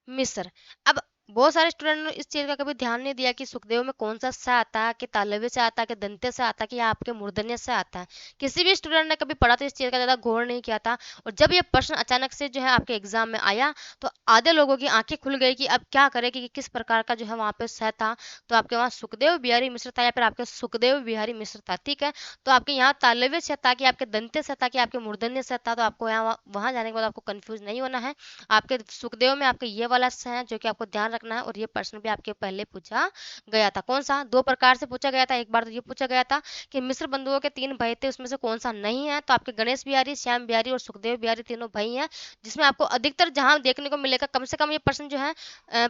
मिस्र। अब बहुत सारे स्टूडेंट ने इस चीज का कभी ध्यान नहीं दिया कि सुखदेव में कौन सा स आता है, कि तालव्य से आता है, कि दंत्य से आता है, कि आपके मूर्धन्य से आता है। किसी भी स्टूडेंट ने कभी पढ़ा तो इस चीज का ज्यादा गौर नहीं किया था। और जब ये प्रश्न अचानक से जो है आपके एग्जाम में आया, तो आधे लोगों की आंखें खुल गई कि अब क्या करें, कि किस प्रकार का जो है वहां पे स था। तो आपके वहाँ सुखदेव बिहारी मिश्र था, या फिर आपके सुखदेव बिहारी मिश्र था। ठीक है, तो आपके यहाँ तालव्य से था, कि आपके दंत्य से था, कि आपके मूर्धन्य से था। तो आपको यहाँ वहां जाने के बाद आपको कंफ्यूज नहीं होना है। आपके सुखदेव में आपके ये वाला स है जो कि आपको ध्यान रखना है। और ये प्रश्न भी आपके पहले पूछा गया था। कौन सा? दो प्रकार से पूछा गया था। एक बार तो ये पूछा गया था कि मिश्र बंधुओं के तीन भाई थे, उसमें से कौन सा नहीं है? तो आपके गणेश बिहारी, श्याम बिहारी और सुखदेव बिहारी तीनों भाई हैं, जिसमें आपको अधिकतर जहां देखने को मिलेगा कम से कम ये प्रश्न जो है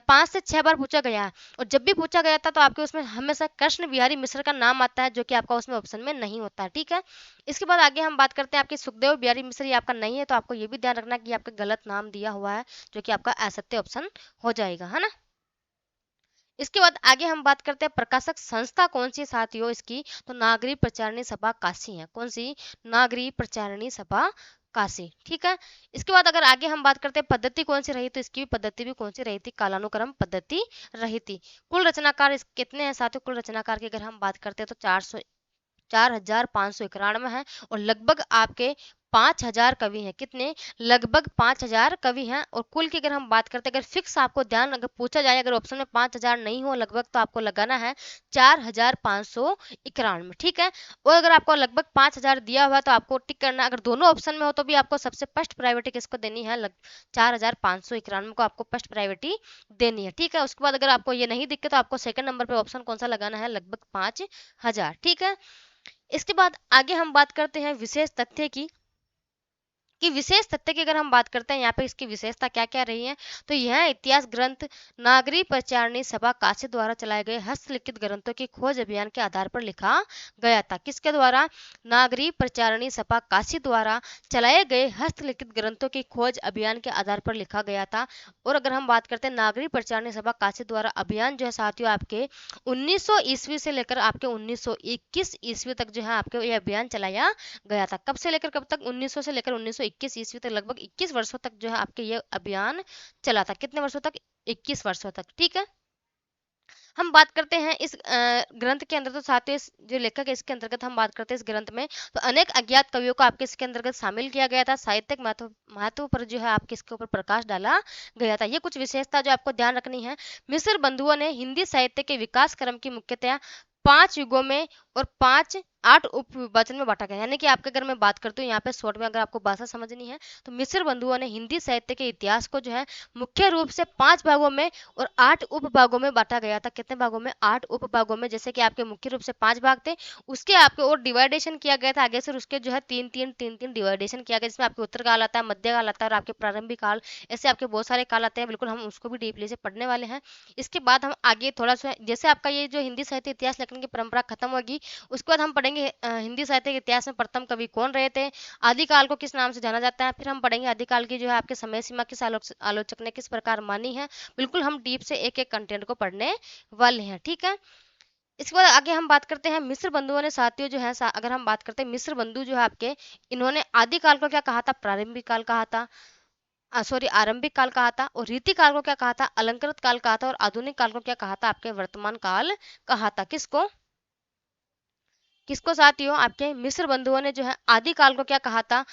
5 से 6 बार पूछा गया है। और जब भी पूछा गया था तो आपके उसमें हमेशा कृष्ण बिहारी मिश्र का नाम आता है, जो कि आपका उसमें ऑप्शन में नहीं होता है। ठीक है, इसके बाद आगे हम बात करते हैं आपके सुखदेव बिहारी मिश्र, ये आपका नहीं है, तो आपको ये भी ध्यान रखना कि आपका गलत नाम दिया हुआ है, जो कि आपका असत्य ऑप्शन हो जाएगा, है ना। इसके बाद आगे हम बात करते हैं प्रकाशक संस्था कौन सी साथियों इसकी, तो नागरी प्रचारणी सभा काशी है। कौन सी? नागरी प्रचारणी सभा काशी। ठीक है, इसके बाद अगर आगे हम बात करते हैं पद्धति कौन सी रही, तो इसकी भी पद्धति भी कौन सी रही थी? कालानुक्रम पद्धति रही थी। कुल रचनाकार कितने हैं साथियों? कुल रचनाकार की अगर हम बात करते हैं तो 4,591 है। और लगभग आपके 5,000 कवि हैं। कितने? लगभग 5,000 कवि हैं। और कुल की अगर हम बात करते हैं, अगर फिक्स आपको ध्यान अगर पूछा जाए, अगर ऑप्शन में 5,000 नहीं हो लगभग, तो आपको लगाना है 4,591। ठीक है, और अगर आपको लगभग 5,000 दिया हुआ है तो आपको टिक करना है। अगर दोनों ऑप्शन में हो तो भी आपको सबसे फर्स्ट प्रायोरिटी किसको देनी है? 4,591 को आपको फर्स्ट प्रायोरिटी देनी है। ठीक है, उसके बाद अगर आपको ये नहीं दिखे तो आपको सेकंड नंबर पे ऑप्शन कौन सा लगाना है? लगभग 5,000। ठीक है, इसके बाद आगे हम बात करते हैं विशेष तथ्य की विशेष तथ्य की अगर हम बात करते हैं यहाँ पे इसकी विशेषता क्या क्या रही है, तो यह इतिहास ग्रंथ नागरी प्रचारणी सभा काशी द्वारा चलाए गए हस्तलिखित ग्रंथों की खोज अभियान के आधार पर लिखा गया था। किसके द्वारा? नागरी प्रचारणी सभा काशी द्वारा चलाए गए हस्तलिखित ग्रंथों की खोज अभियान के आधार पर लिखा गया था। और अगर हम बात करते हैं नागरी प्रचारणी सभा काशी द्वारा अभियान जो है साथियों आपके 1900 ईस्वी से लेकर आपके 1921 ईस्वी तक जो है आपके ये अभियान चलाया गया था। कब से लेकर कब तक? 1900 से लेकर 1921 ईस्वी तक, लगभग 21 वर्षों तक जो है आपके ये अभियान चला था। कितने वर्षों तक? 21 वर्षों तक। ठीक है, हम बात करते हैं इस ग्रंथ के अंदर, तो साथियों जो लेखक है इसके अंतर्गत हम बात करते हैं इस ग्रंथ में, तो अनेक अज्ञात कवियों को आपके इसके अंतर्गत शामिल किया गया था। साहित्यिक महत्व पर जो है आपके इसके ऊपर प्रकाश डाला गया था। ये कुछ विशेषता जो आपको ध्यान रखनी है। मिस्र बंधुओं ने हिंदी साहित्य के विकास क्रम की मुख्यतया 5 युगों में और 8 उपविभाजन में बांटा गया। यानी कि आपके अगर मैं बात करती हूँ यहाँ पे शॉर्ट में अगर आपको भाषा समझनी है, तो मिस्र बंधुओं ने हिंदी साहित्य के इतिहास को जो है मुख्य रूप से 5 भागों में और 8 उपभागों में बांटा गया था। कितने भागों में? 8 उपभागों में। जैसे कि आपके मुख्य रूप से 5 भाग थे, उसके आपके और डिवाइडेशन किया गया था आगे से, उसके जो है तीन डिवाइडेशन किया गया, जिसमें आपके उत्तर काल आता है, मध्य काल आता है और आपके प्रारंभिक काल, ऐसे आपके बहुत सारे काल आते हैं। बिल्कुल हम उसको भी डीपली से पढ़ने वाले हैं। इसके बाद हम आगे थोड़ा सा, जैसे आपका ये जो हिंदी साहित्य इतिहास लिखने की परंपरा खत्म होगी, उसके बाद हम पढ़ेंगे हिंदी साहित्य के इतिहास में प्रथम कवि कौन रहे थे, आदिकाल को किस नाम से जाना जाता है। फिर हम पढ़ेंगे आदिकाल की जो है आपके समय सीमा किस आलोचक ने किस प्रकार मानी है। बिल्कुल हम डीप से एक एक कंटेंट को पढ़ने वाले हैं। ठीक है, इसके बाद आगे हम बात करते हैं मिस्र बंधुओं ने साथियों जो है अगर हम बात करते हैं मिस्र बंधु जो है आपके, इन्होंने आदिकाल को क्या कहा था? प्रारंभिक काल कहा था, सॉरी आरंभिक काल कहा था। और रीति काल को क्या कहा था? अलंकृत काल कहा था। और आधुनिक काल को क्या कहा था? आपके वर्तमान काल कहा था। किसको किसको साथियों? आपके मिस्र बंधुओं ने जो है आदि काल को क्या कहा था?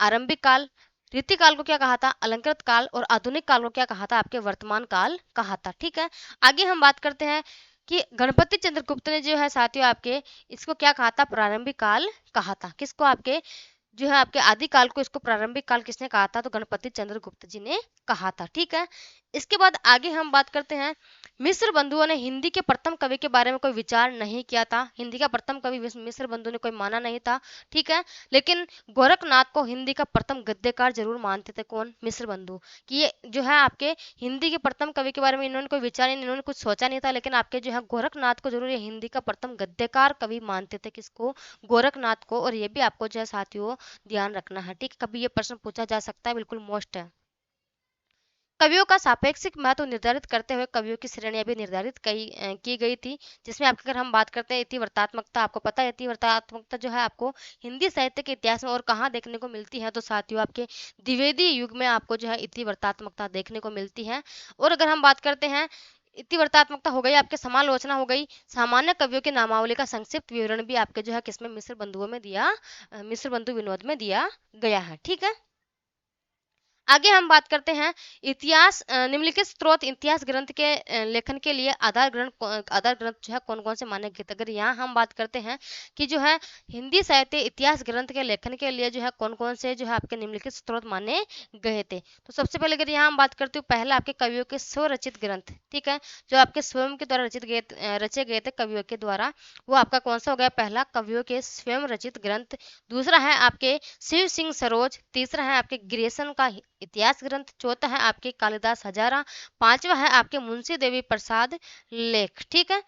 आरंभिक काल। रीति काल को क्या कहा था? अलंकृत काल। और आधुनिक काल को क्या कहा था? आपके वर्तमान काल कहा था। ठीक है, आगे हम बात करते हैं कि गणपति चंद्रगुप्त ने जो है साथियों आपके इसको क्या कहा था? प्रारंभिक काल कहा था। किसको? आपके जो है आपके आदि काल को, इसको प्रारंभिक काल किसने कहा था? तो गणपति चंद्रगुप्त जी ने कहा था। ठीक है, इसके बाद आगे हम बात करते हैं मिस्र बंधुओं ने हिंदी के प्रथम कवि के बारे में कोई विचार नहीं किया था। हिंदी का प्रथम कवि मिस्र बंधु ने कोई माना नहीं था। ठीक है, लेकिन गोरखनाथ को हिंदी का प्रथम गद्यकार जरूर मानते थे। कौन? मिस्र बंधु। कि ये जो है आपके हिंदी के प्रथम कवि के बारे में इन्होंने कोई विचार नहीं, इन्होंने कुछ सोचा नहीं था, लेकिन आपके जो है गोरखनाथ को जरूर ये हिंदी का प्रथम गद्यकार कवि मानते थे। किसको? गोरखनाथ को। और ये भी आपको जो है साथियों ध्यान रखना है। ठीक, कभी ये प्रश्न पूछा जा सकता है, बिल्कुल मोस्ट है। कवियों का सापेक्षिक महत्व निर्धारित करते हुए कवियों की श्रेणियां भी निर्धारित की गई थी, जिसमें आपकी अगर हम बात करते हैं इतिवर्तात्मकता, आपको पता है इतिवर्तात्मकता जो है आपको हिंदी साहित्य के इतिहास में और कहाँ देखने को मिलती है, तो साथियों आपके द्विवेदी युग में आपको जो है इतिवर्तात्मकता देखने को मिलती है। और अगर हम बात करते हैं इतिवर्तात्मकता हो गई, आपके समालोचना हो गई, सामान्य कवियों की नामावली का संक्षिप्त विवरण भी आपके जो है किसमें? मिस्र बंधुओं में दिया, मिस्र बंधु विनोद में दिया गया है। ठीक है, आगे हम बात करते हैं इतिहास, निम्नलिखित स्रोत इतिहास ग्रंथ के लेखन के लिए आधार ग्रंथ जो है कौन कौन से माने गए थे। अगर यहाँ हम बात करते हैं कि जो है हिंदी साहित्य इतिहास ग्रंथ के लेखन के लिए जो है कौन कौन से जो है आपके निम्नलिखित स्रोत माने गए थे। तो सबसे पहले अगर यहाँ हम बात करते हो, पहला आपके कवियों के स्वरचित ग्रंथ, ठीक है, जो आपके स्वयं के द्वारा रचे गए थे कवियों के द्वारा, वो आपका कौन सा हो गया, पहला कवियों के स्वयं रचित ग्रंथ। दूसरा है आपके शिव सिंह सरोज। तीसरा है आपके ग्रेसन का इतिहास ग्रंथ। चौथा है आपके कालिदास हजारा। पांचवा है आपके मुंशी देवी प्रसाद लेख, ठीक है।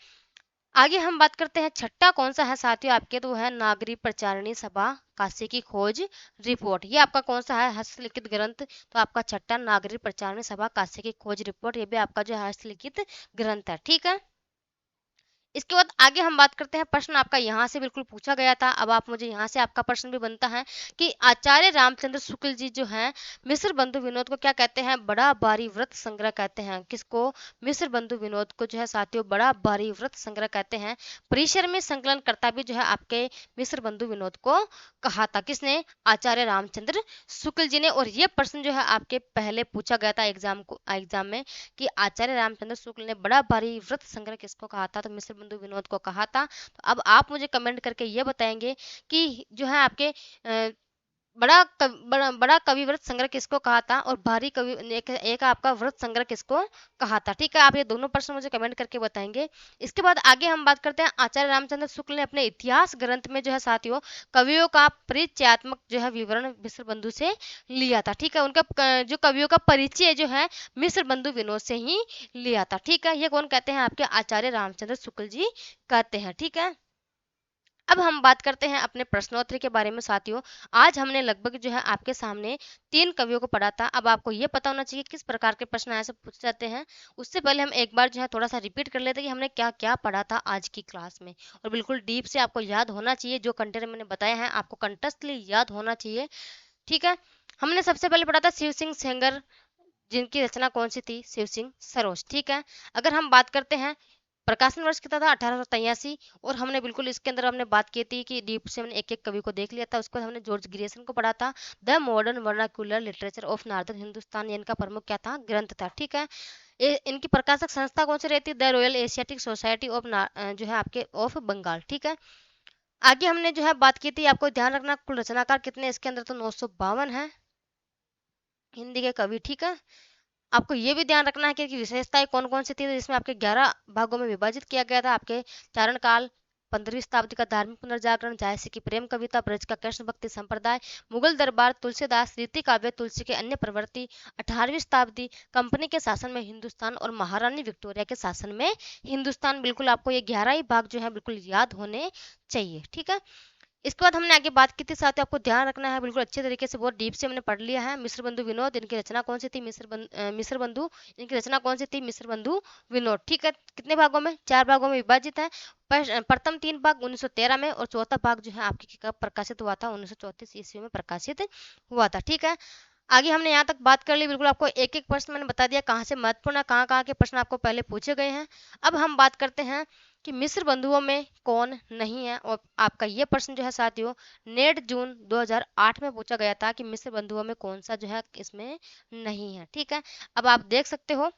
आगे हम बात करते हैं छठा कौन सा है साथियों आपके, तो वो है नागरी प्रचारणी सभा काशी की खोज रिपोर्ट। ये आपका कौन सा है, हस्तलिखित ग्रंथ। तो आपका छठा नागरी प्रचारणी सभा काशी की खोज रिपोर्ट, ये भी आपका जो है हस्तलिखित ग्रंथ है, ठीक है। इसके बाद आगे हम बात करते हैं, प्रश्न आपका यहाँ से बिल्कुल पूछा गया था। अब आप मुझे यहाँ से आपका प्रश्न भी बनता है कि आचार्य रामचंद्र शुक्ल जी जो हैं मिस्र बंधु विनोद को क्या कहते हैं, बड़ा भारी व्रत संग्रह कहते हैं। किसको, मिस्र बंधु विनोद को जो है साथियों बड़ा भारी व्रत संग्रह कहते हैं। परिसर में संकलन करता भी जो है आपके मिस्र बंधु विनोद को कहा था। किसने, आचार्य रामचंद्र शुक्ल जी ने। और ये प्रश्न जो है आपके पहले पूछा गया था एग्जाम में कि आचार्य रामचंद्र शुक्ल ने बड़ा भारी व्रत संग्रह किसको कहा था, तो मिस्र बंधु विनोद को कहा था। तो अब आप मुझे कमेंट करके ये बताएंगे कि जो है आपके बड़ा कवि व्रत संग्रह किसको कहा था और भारी कवि एक आपका व्रत संग्रह किसको कहा था, ठीक है। आप ये दोनों प्रश्न मुझे कमेंट करके बताएंगे। इसके बाद आगे हम बात करते हैं, आचार्य रामचंद्र शुक्ल ने अपने इतिहास ग्रंथ में जो है साथियों कवियों का परिचयात्मक जो है विवरण मिस्र बंधु से लिया था, ठीक है। उनका जो कवियों का परिचय जो है मिस्र बंधु विनोद से ही लिया था, ठीक है। ये कौन कहते हैं, आपके आचार्य रामचंद्र शुक्ल जी कहते हैं, ठीक है। अब हम बात करते हैं अपने प्रश्नोत्तरी के बारे में साथियों। आज हमने लगभग जो है आपके सामने 3 कवियों को पढ़ा था। अब आपको ये पता होना चाहिए किस प्रकार के प्रश्न ऐसे पूछे जाते हैं। उससे पहले हम एक बार जो है थोड़ा सा रिपीट कर लेते हैं कि हमने क्या क्या पढ़ा था आज की क्लास में, और बिल्कुल डीप से आपको याद होना चाहिए। जो कंटेंट मैंने बताया है आपको कंटेस्टली याद होना चाहिए, ठीक है। हमने सबसे पहले पढ़ा था शिव सिंह सेंगर, जिनकी रचना कौन सी थी, शिव सिंह सरोज, ठीक है। अगर हम बात करते हैं प्रकाशन वर्ष कितना था, 1883। और हमने बिल्कुल इसके अंदर हमने बात की थी कि डीप से हमने एक एक कवि को देख लिया था। उसके बाद हमने जॉर्ज ग्रेसन को पढ़ा था, the modern vernacular literature of northern Hindustan, ये इनका प्रमुख क्या था, ग्रंथ था, ठीक है। इनकी प्रकाशक संस्था कौन सी रहती है, the Royal Asiatic Society of जो है आपके ऑफ बंगाल, ठीक है। आगे हमने जो है बात की थी, आपको ध्यान रखना कुल रचनाकार कितने इसके अंदर, तो 952 है हिंदी के कवि, ठीक है। आपको ये भी ध्यान रखना है कि विशेषताएं कौन कौन सी थी, जिसमें आपके 11 भागों में विभाजित किया गया था। आपके चारण काल, 15वीं शताब्दी का धार्मिक पुनर्जागरण, झांसी की प्रेम कविता, ब्रज का कृष्ण भक्ति संप्रदाय, मुगल दरबार, तुलसीदास, रीति काव्य, तुलसी के अन्य प्रवृत्ति, 18वीं शताब्दी, कंपनी के शासन में हिंदुस्तान और महारानी विक्टोरिया के शासन में हिंदुस्तान। बिल्कुल आपको ये 11 ही भाग जो है बिल्कुल याद होने चाहिए, ठीक है। इसके बाद हमने आगे बात की थी साथ ही आपको ध्यान रखना है बिल्कुल अच्छे तरीके से, बहुत डीप से हमने पढ़ लिया है। मिस्र बंधु विनोद, इनकी रचना कौन सी थी, मिस्र बंधु, इनकी रचना कौन सी थी, मिस्र बंधु विनोद, ठीक है। कितने भागों में, 4 भागों में विभाजित है। प्रथम 3 भाग 1913 में, और चौथा भाग जो है आपके कब प्रकाशित हुआ था, 1934 ईस्वी में प्रकाशित हुआ था, ठीक है। आगे हमने यहाँ तक बात कर ली, बिल्कुल आपको एक एक प्रश्न मैंने बता दिया कहाँ से महत्वपूर्ण है, कहाँ कहाँ के प्रश्न आपको पहले पूछे गए हैं। अब हम बात करते हैं कि मिस्र बंधुओं में कौन नहीं है, और आपका ये प्रश्न जो है साथियों नेट जून 2008 में पूछा गया था कि मिस्र बंधुओं में कौन सा जो है इसमें नहीं है, ठीक है। अब आप देख सकते हो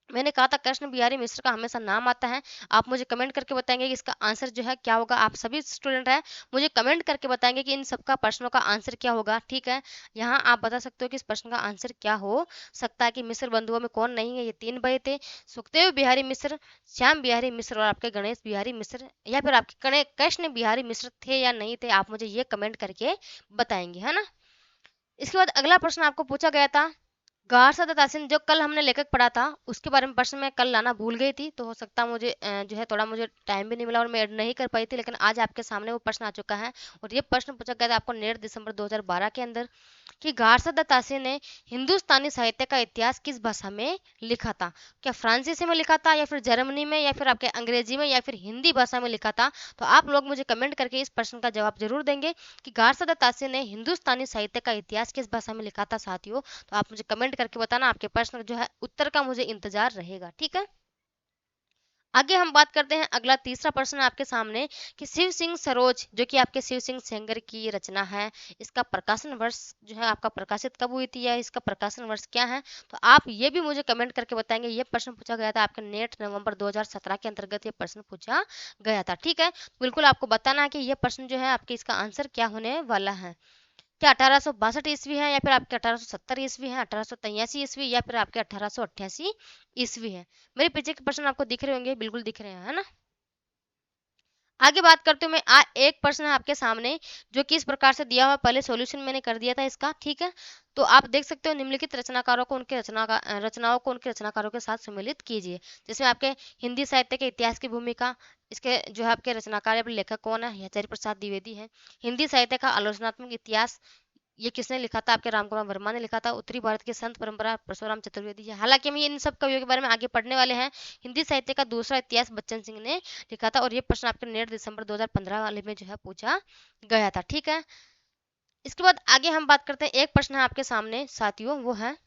मैंने कहा था कृष्ण बिहारी मिश्र का हमेशा नाम आता है। आप मुझे कमेंट करके बताएंगे कि इसका आंसर जो है क्या होगा। आप सभी स्टूडेंट हैं, मुझे कमेंट करके बताएंगे कि इन सबका प्रश्नों का आंसर क्या होगा, ठीक है। यहाँ आप बता सकते हो कि इस प्रश्न का आंसर क्या हो सकता है कि मिश्र बंधुओं में कौन नहीं है। ये 3 भाई थे, सुखदेव बिहारी मिश्र, श्याम बिहारी मिश्र और आपके गणेश बिहारी मिश्र, या फिर आपके कृष्ण बिहारी मिश्र थे या नहीं थे, आप मुझे ये कमेंट करके बताएंगे, है ना। इसके बाद अगला प्रश्न आपको पूछा गया था गार्सा द तासिन, जो कल हमने लेखक पढ़ा था उसके बारे में प्रश्न मैं कल लाना भूल गई थी, तो हो सकता मुझे जो है थोड़ा मुझे टाइम भी नहीं मिला और मैं ऐड नहीं कर पाई थी, लेकिन आज आपके सामने वो प्रश्न आ चुका है। और ये प्रश्न पूछा गया था आपको नेट दिसंबर 2012 के अंदर कि गार्सा द तासिन ने हिंदुस्तानी साहित्य का इतिहास किस भाषा में लिखा था। क्या फ्रांसीसी में लिखा था, या फिर जर्मनी में, या फिर आपके अंग्रेजी में, या फिर हिंदी भाषा में लिखा था। तो आप लोग मुझे कमेंट करके इस प्रश्न का जवाब जरूर देंगे कि गार्सा द तासिन ने हिंदुस्तानी साहित्य का इतिहास किस भाषा में लिखा था साथियों। तो आप मुझे कमेंट करके बताना, आपके प्रश्न जो है उत्तर का मुझे इंतजार रहेगा, ठीक है। आगे हम बात करते हैं अगला तीसरा प्रश्न आपके सामने कि शिव सिंह सरोज जो कि आपके शिव सिंह सेंगर की रचना है, इसका प्रकाशन वर्ष जो है आपका प्रकाशित कब हुई थी या इसका प्रकाशन वर्ष क्या है? तो आप ये भी मुझे कमेंट करके बताएंगे। ये प्रश्न पूछा गया था आपके नेट नवंबर 2017 के अंतर्गत ये प्रश्न पूछा गया था। ठीक है, बिल्कुल आपको बताना है कि ये प्रश्न जो है आपके इसका आंसर क्या होने वाला है। क्या 1862 ईस्वी है या फिर आपके 1870 ईस्वी है, 1883 ईस्वी या फिर आपके 1888 ईस्वी है? मेरे पीछे के प्रश्न आपको दिख रहे होंगे, बिल्कुल दिख रहे हैं, है ना। आगे बात करते हूँ मैं एक प्रश्न है आपके सामने जो कि इस प्रकार से दिया हुआ, पहले सॉल्यूशन मैंने कर दिया था इसका। ठीक है, तो आप देख सकते हो निम्नलिखित रचनाकारों को उनके रचनाओं को उनके रचनाकारों के साथ सम्मिलित कीजिए। जिसमें आपके हिंदी साहित्य के इतिहास की भूमिका, इसके जो है आपके रचनाकार या फिर लेखक कौन है, हजारी प्रसाद द्विवेदी है। हिंदी साहित्य का आलोचनात्मक इतिहास, ये किसने लिखा था, आपके रामकुमार वर्मा ने लिखा था। उत्तरी भारत की संत परंपरा, परशुराम चतुर्वेदी है। हालांकि हम इन सब कवियों के बारे में आगे पढ़ने वाले हैं। हिंदी साहित्य का दूसरा इतिहास बच्चन सिंह ने लिखा था और ये प्रश्न आपके नेट दिसंबर 2015 वाले में जो है पूछा गया था। ठीक है, इसके बाद आगे हम बात करते हैं, एक प्रश्न है आपके सामने साथियों, वो है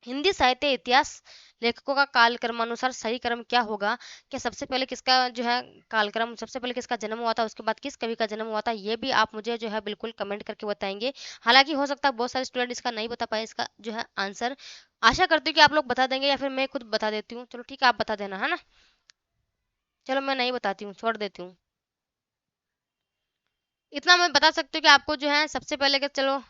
हिंदी साहित्य इतिहास लेखकों का कालक्रमानुसार सही क्रम क्या होगा? क्या सबसे पहले किसका जो है कालक्रम, सबसे पहले किसका जन्म हुआ था, उसके बाद किस कवि का जन्म हुआ था? ये भी आप मुझे जो है बिल्कुल कमेंट करके बताएंगे। हालांकि हो सकता है बहुत सारे स्टूडेंट इसका नहीं बता पाए इसका जो है आंसर। आशा करती हूँ कि आप लोग बता देंगे या फिर मैं खुद बता देती हूँ। चलो ठीक है, आप बता देना, है ना। चलो मैं नहीं बताती हूँ, छोड़ देती हूँ। इतना मैं बता सकती हूँ कि आपको जो है सबसे पहले के, चलो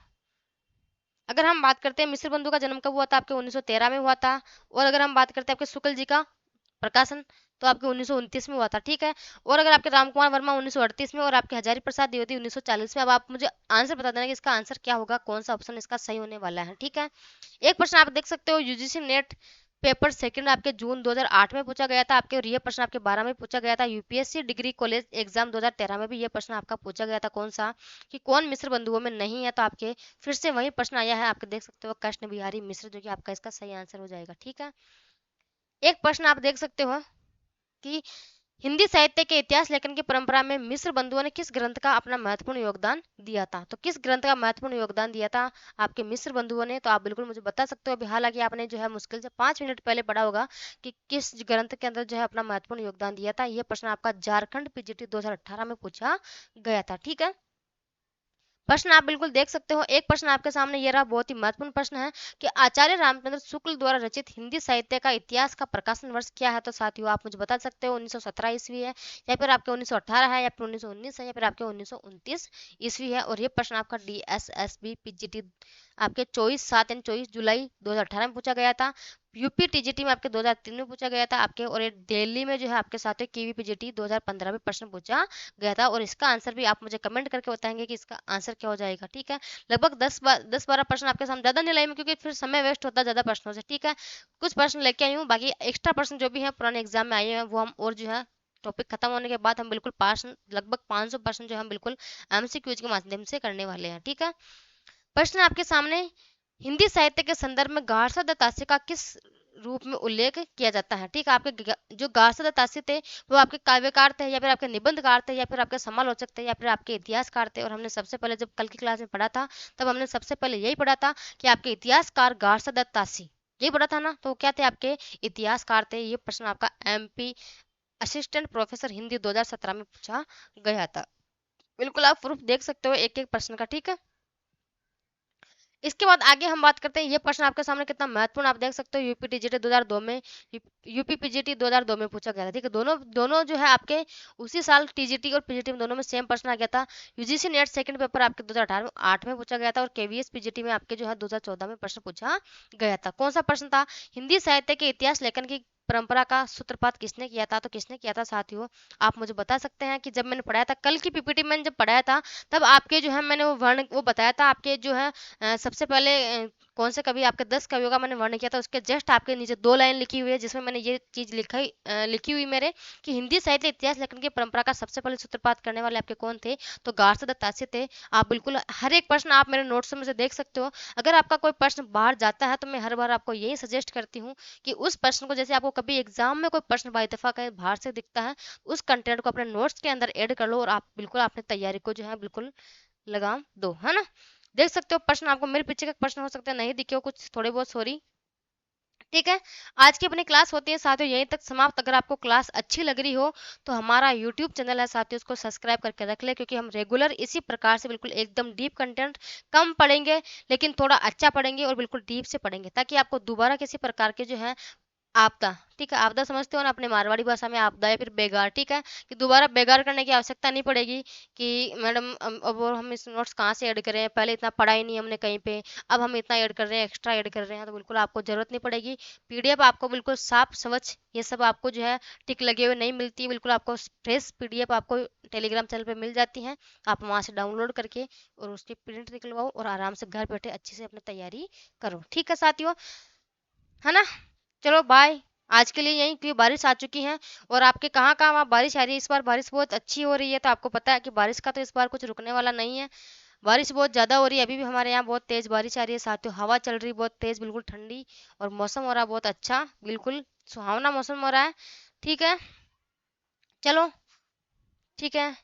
अगर हम बात करते हैं मिश्र बंधु का जन्म कब हुआ था, आपके 1913 में हुआ था। और अगर हम बात करते हैं आपके शुक्ल जी का प्रकाशन, तो आपके 1929 में हुआ था। ठीक है, और अगर आपके रामकुमार वर्मा 1938 में और आपके हजारी प्रसाद द्विवेदी 1940 में। अब आप मुझे आंसर बता देना कि इसका आंसर क्या होगा, कौन सा ऑप्शन इसका सही होने वाला है। ठीक है, एक प्रश्न आप देख सकते हो, यूजीसी नेट पेपर सेकंड आपके जून 2008 में पूछा गया था आपके, और ये प्रश्न आपके 12 में पूछा गया था। यूपीएससी डिग्री कॉलेज एग्जाम 2013 में भी ये प्रश्न आपका पूछा गया था, कौन सा, कि कौन मिश्र बंधुओं में नहीं है। तो आपके फिर से वही प्रश्न आया है, आपके देख सकते हो कृष्ण बिहारी मिश्र, जो कि आपका इसका सही आंसर हो जाएगा। ठीक है, एक प्रश्न आप देख सकते हो कि हिंदी साहित्य के इतिहास लेखन की परंपरा में मिश्र बंधुओं ने किस ग्रंथ का अपना महत्वपूर्ण योगदान दिया था? तो किस ग्रंथ का महत्वपूर्ण योगदान दिया था आपके मिश्र बंधुओं ने? तो आप बिल्कुल मुझे बता सकते हो। अभी हालांकि आपने जो है मुश्किल से 5 मिनट पहले पढ़ा होगा कि किस ग्रंथ के अंदर जो है अपना महत्वपूर्ण योगदान दिया था। यह प्रश्न आपका झारखंड पीजीटी 2018 में पूछा गया था। ठीक है, प्रश्न आप बिल्कुल देख सकते हो। एक प्रश्न आपके सामने ये रहा, बहुत ही महत्वपूर्ण प्रश्न है कि आचार्य रामचंद्र शुक्ल द्वारा रचित हिंदी साहित्य का इतिहास का प्रकाशन वर्ष क्या है? तो साथियों आप मुझे बता सकते हो 1917 ईस्वी है या फिर आपके 1918 है या फिर 1919 है या फिर आपके 1929 ईस्वी है। और ये प्रश्न आपका DSSB पीजीटी आपके 24/7 यानी 24 जुलाई 2018 में पूछा गया था। यूपी टीजीटी में आपके 2003 में पूछा गया था आपके, और ये दिल्ली में जो है आपके साथ कीवी पीजीटी 2015 में प्रश्न पूछा गया था। और इसका आंसर भी आप मुझे कमेंट करके बताएंगे कि इसका आंसर क्या हो जाएगा। ठीक है, लगभग 10-12 प्रश्न आपके सामने, ज्यादा नहीं लाई मैं क्योंकि फिर समय वेस्ट होता है ज्यादा प्रश्नों से। ठीक है, कुछ प्रश्न लेके आई हूँ, बाकी एक्स्ट्रा प्रश्न जो भी है पुराने एग्जाम में आए हैं वो हम, और जो है टॉपिक खत्म होने के बाद हम बिल्कुल पास, लगभग 500 प्रश्न जो हम बिल्कुल एमसीक्यूज के माध्यम से करने वाले हैं। ठीक है, प्रश्न आपके सामने, हिंदी साहित्य के संदर्भ में गार्सा दत्तासी का किस रूप में उल्लेख किया जाता है? ठीक है, आपके जो गार्सा दत्तासी थे वो आपके काव्यकार थे या फिर आपके निबंधकार थे या फिर आपके समालोचक थे या फिर आपके इतिहासकार थे। और हमने सबसे पहले जब कल की क्लास में पढ़ा था तब हमने सबसे पहले यही पढ़ा था कि आपके इतिहासकार गार्सा दत्तासी, यही पढ़ा था ना। तो क्या थे आपके इतिहासकार थे। ये प्रश्न आपका MP असिस्टेंट प्रोफेसर हिंदी 2017 में पूछा गया था। बिल्कुल आप प्रूफ देख सकते हो एक एक प्रश्न का। ठीक है, इसके बाद आगे हम बात करते हैं, ये प्रश्न आपके सामने कितना महत्वपूर्ण आप देख सकते हो। यूपी टीजीटी 2002 में, यूपी पीजीटी 2002 में पूछा गया था। ठीक है, दोनों दोनों जो है आपके उसी साल टीजीटी और पीजीटी में दोनों में सेम प्रश्न आ गया था। यूजीसी नेट सेकंड पेपर आपके 2018 में पूछा गया था और केवीएस पीजीटी में आपके जो है 2014 में प्रश्न पूछा गया था। कौन सा प्रश्न था? हिंदी साहित्य के इतिहास लेखन की परंपरा का सूत्रपात किसने किया था? तो किसने किया था साथियों, आप मुझे बता सकते हैं कि जब मैंने पढ़ाया था कल की पीपीटी में जब पढ़ाया था तब आपके जो है मैंने वो वर्ण वो बताया था आपके जो है सबसे पहले कौन से कवि, आपके 10 कवियों का मैंने वर्ण किया था। उसके जस्ट आपके नीचे 2 लाइन लिखी हुई है जिसमें मैंने ये चीज लिखी हुई मेरे कि हिंदी साहित्य इतिहास लेखन की परंपरा का सबसे पहले सूत्रपात करने वाले आपके कौन थे? तो गार्सा दत्तासी थे। आप बिल्कुल हर एक प्रश्न आप मेरे नोट्स में से देख सकते हो। अगर आपका कोई प्रश्न बाहर जाता है तो मैं हर बार आपको यही सजेस्ट करती हूँ कि उस प्रश्न को, जैसे आपको कभी एग्जाम में कोई प्रश्न बाई दफा कहीं बाहर से दिखता है, उस कंटेंट को अपने नोट्स के अंदर ऐड कर लो और आप बिल्कुल अपनी तैयारी को जो है बिल्कुल लगाम दो, है ना। देख सकते हो प्रश्न आपको मेरे पीछे का प्रश्न हो सकता है नहीं दिखे हो कुछ थोड़े बहुत, सॉरी। ठीक है। आज की अपनी क्लास होती है साथियों यहीं तक समाप्त। अगर आपको क्लास अच्छी लग रही हो तो हमारा यूट्यूब चैनल है साथियों, उसको सब्सक्राइब करके रख ले, क्योंकि हम रेगुलर इसी प्रकार से बिल्कुल एकदम डीप कंटेंट कम पढ़ेंगे लेकिन थोड़ा अच्छा पढ़ेंगे और बिल्कुल डीप से पढ़ेंगे, ताकि आपको दोबारा किसी प्रकार के जो है आपदा, ठीक है, आपदा समझते हो ना अपने मारवाड़ी भाषा में, आपदा या फिर बेगार, ठीक है, कि दोबारा बेगार करने की आवश्यकता नहीं पड़ेगी कि मैडम अब और हम इस नोट्स कहाँ से ऐड करें, पहले इतना पढ़ा ही नहीं हमने कहीं पे, अब हम इतना ऐड कर रहे हैं, एक्स्ट्रा ऐड कर रहे हैं, तो बिल्कुल आपको जरूरत नहीं पड़ेगी। पीडीएफ आपको बिल्कुल साफ समझ ये सब आपको जो है टिक लगे हुए नहीं मिलती है, बिल्कुल आपको फ्रेश पीडीएफ आपको टेलीग्राम चैनल पे मिल जाती हैं। आप वहाँ से डाउनलोड करके और उसकी प्रिंट निकलवाओ और आराम से घर बैठे अच्छे से अपनी तैयारी करो, ठीक है साथियों, है ना। चलो बाय। आज के लिए यही, क्योंकि बारिश आ चुकी है और आपके कहाँ कहाँ वहाँ बारिश आ रही है, इस बार बारिश बहुत अच्छी हो रही है, तो आपको पता है कि बारिश का तो इस बार कुछ रुकने वाला नहीं है। बारिश बहुत ज़्यादा हो रही है, अभी भी हमारे यहाँ बहुत तेज़ बारिश आ रही है साथियों, हवा चल रही है बहुत तेज़, बिल्कुल ठंडी, और मौसम हो रहा है बहुत अच्छा, बिल्कुल सुहावना मौसम हो रहा है। ठीक है, चलो, ठीक है।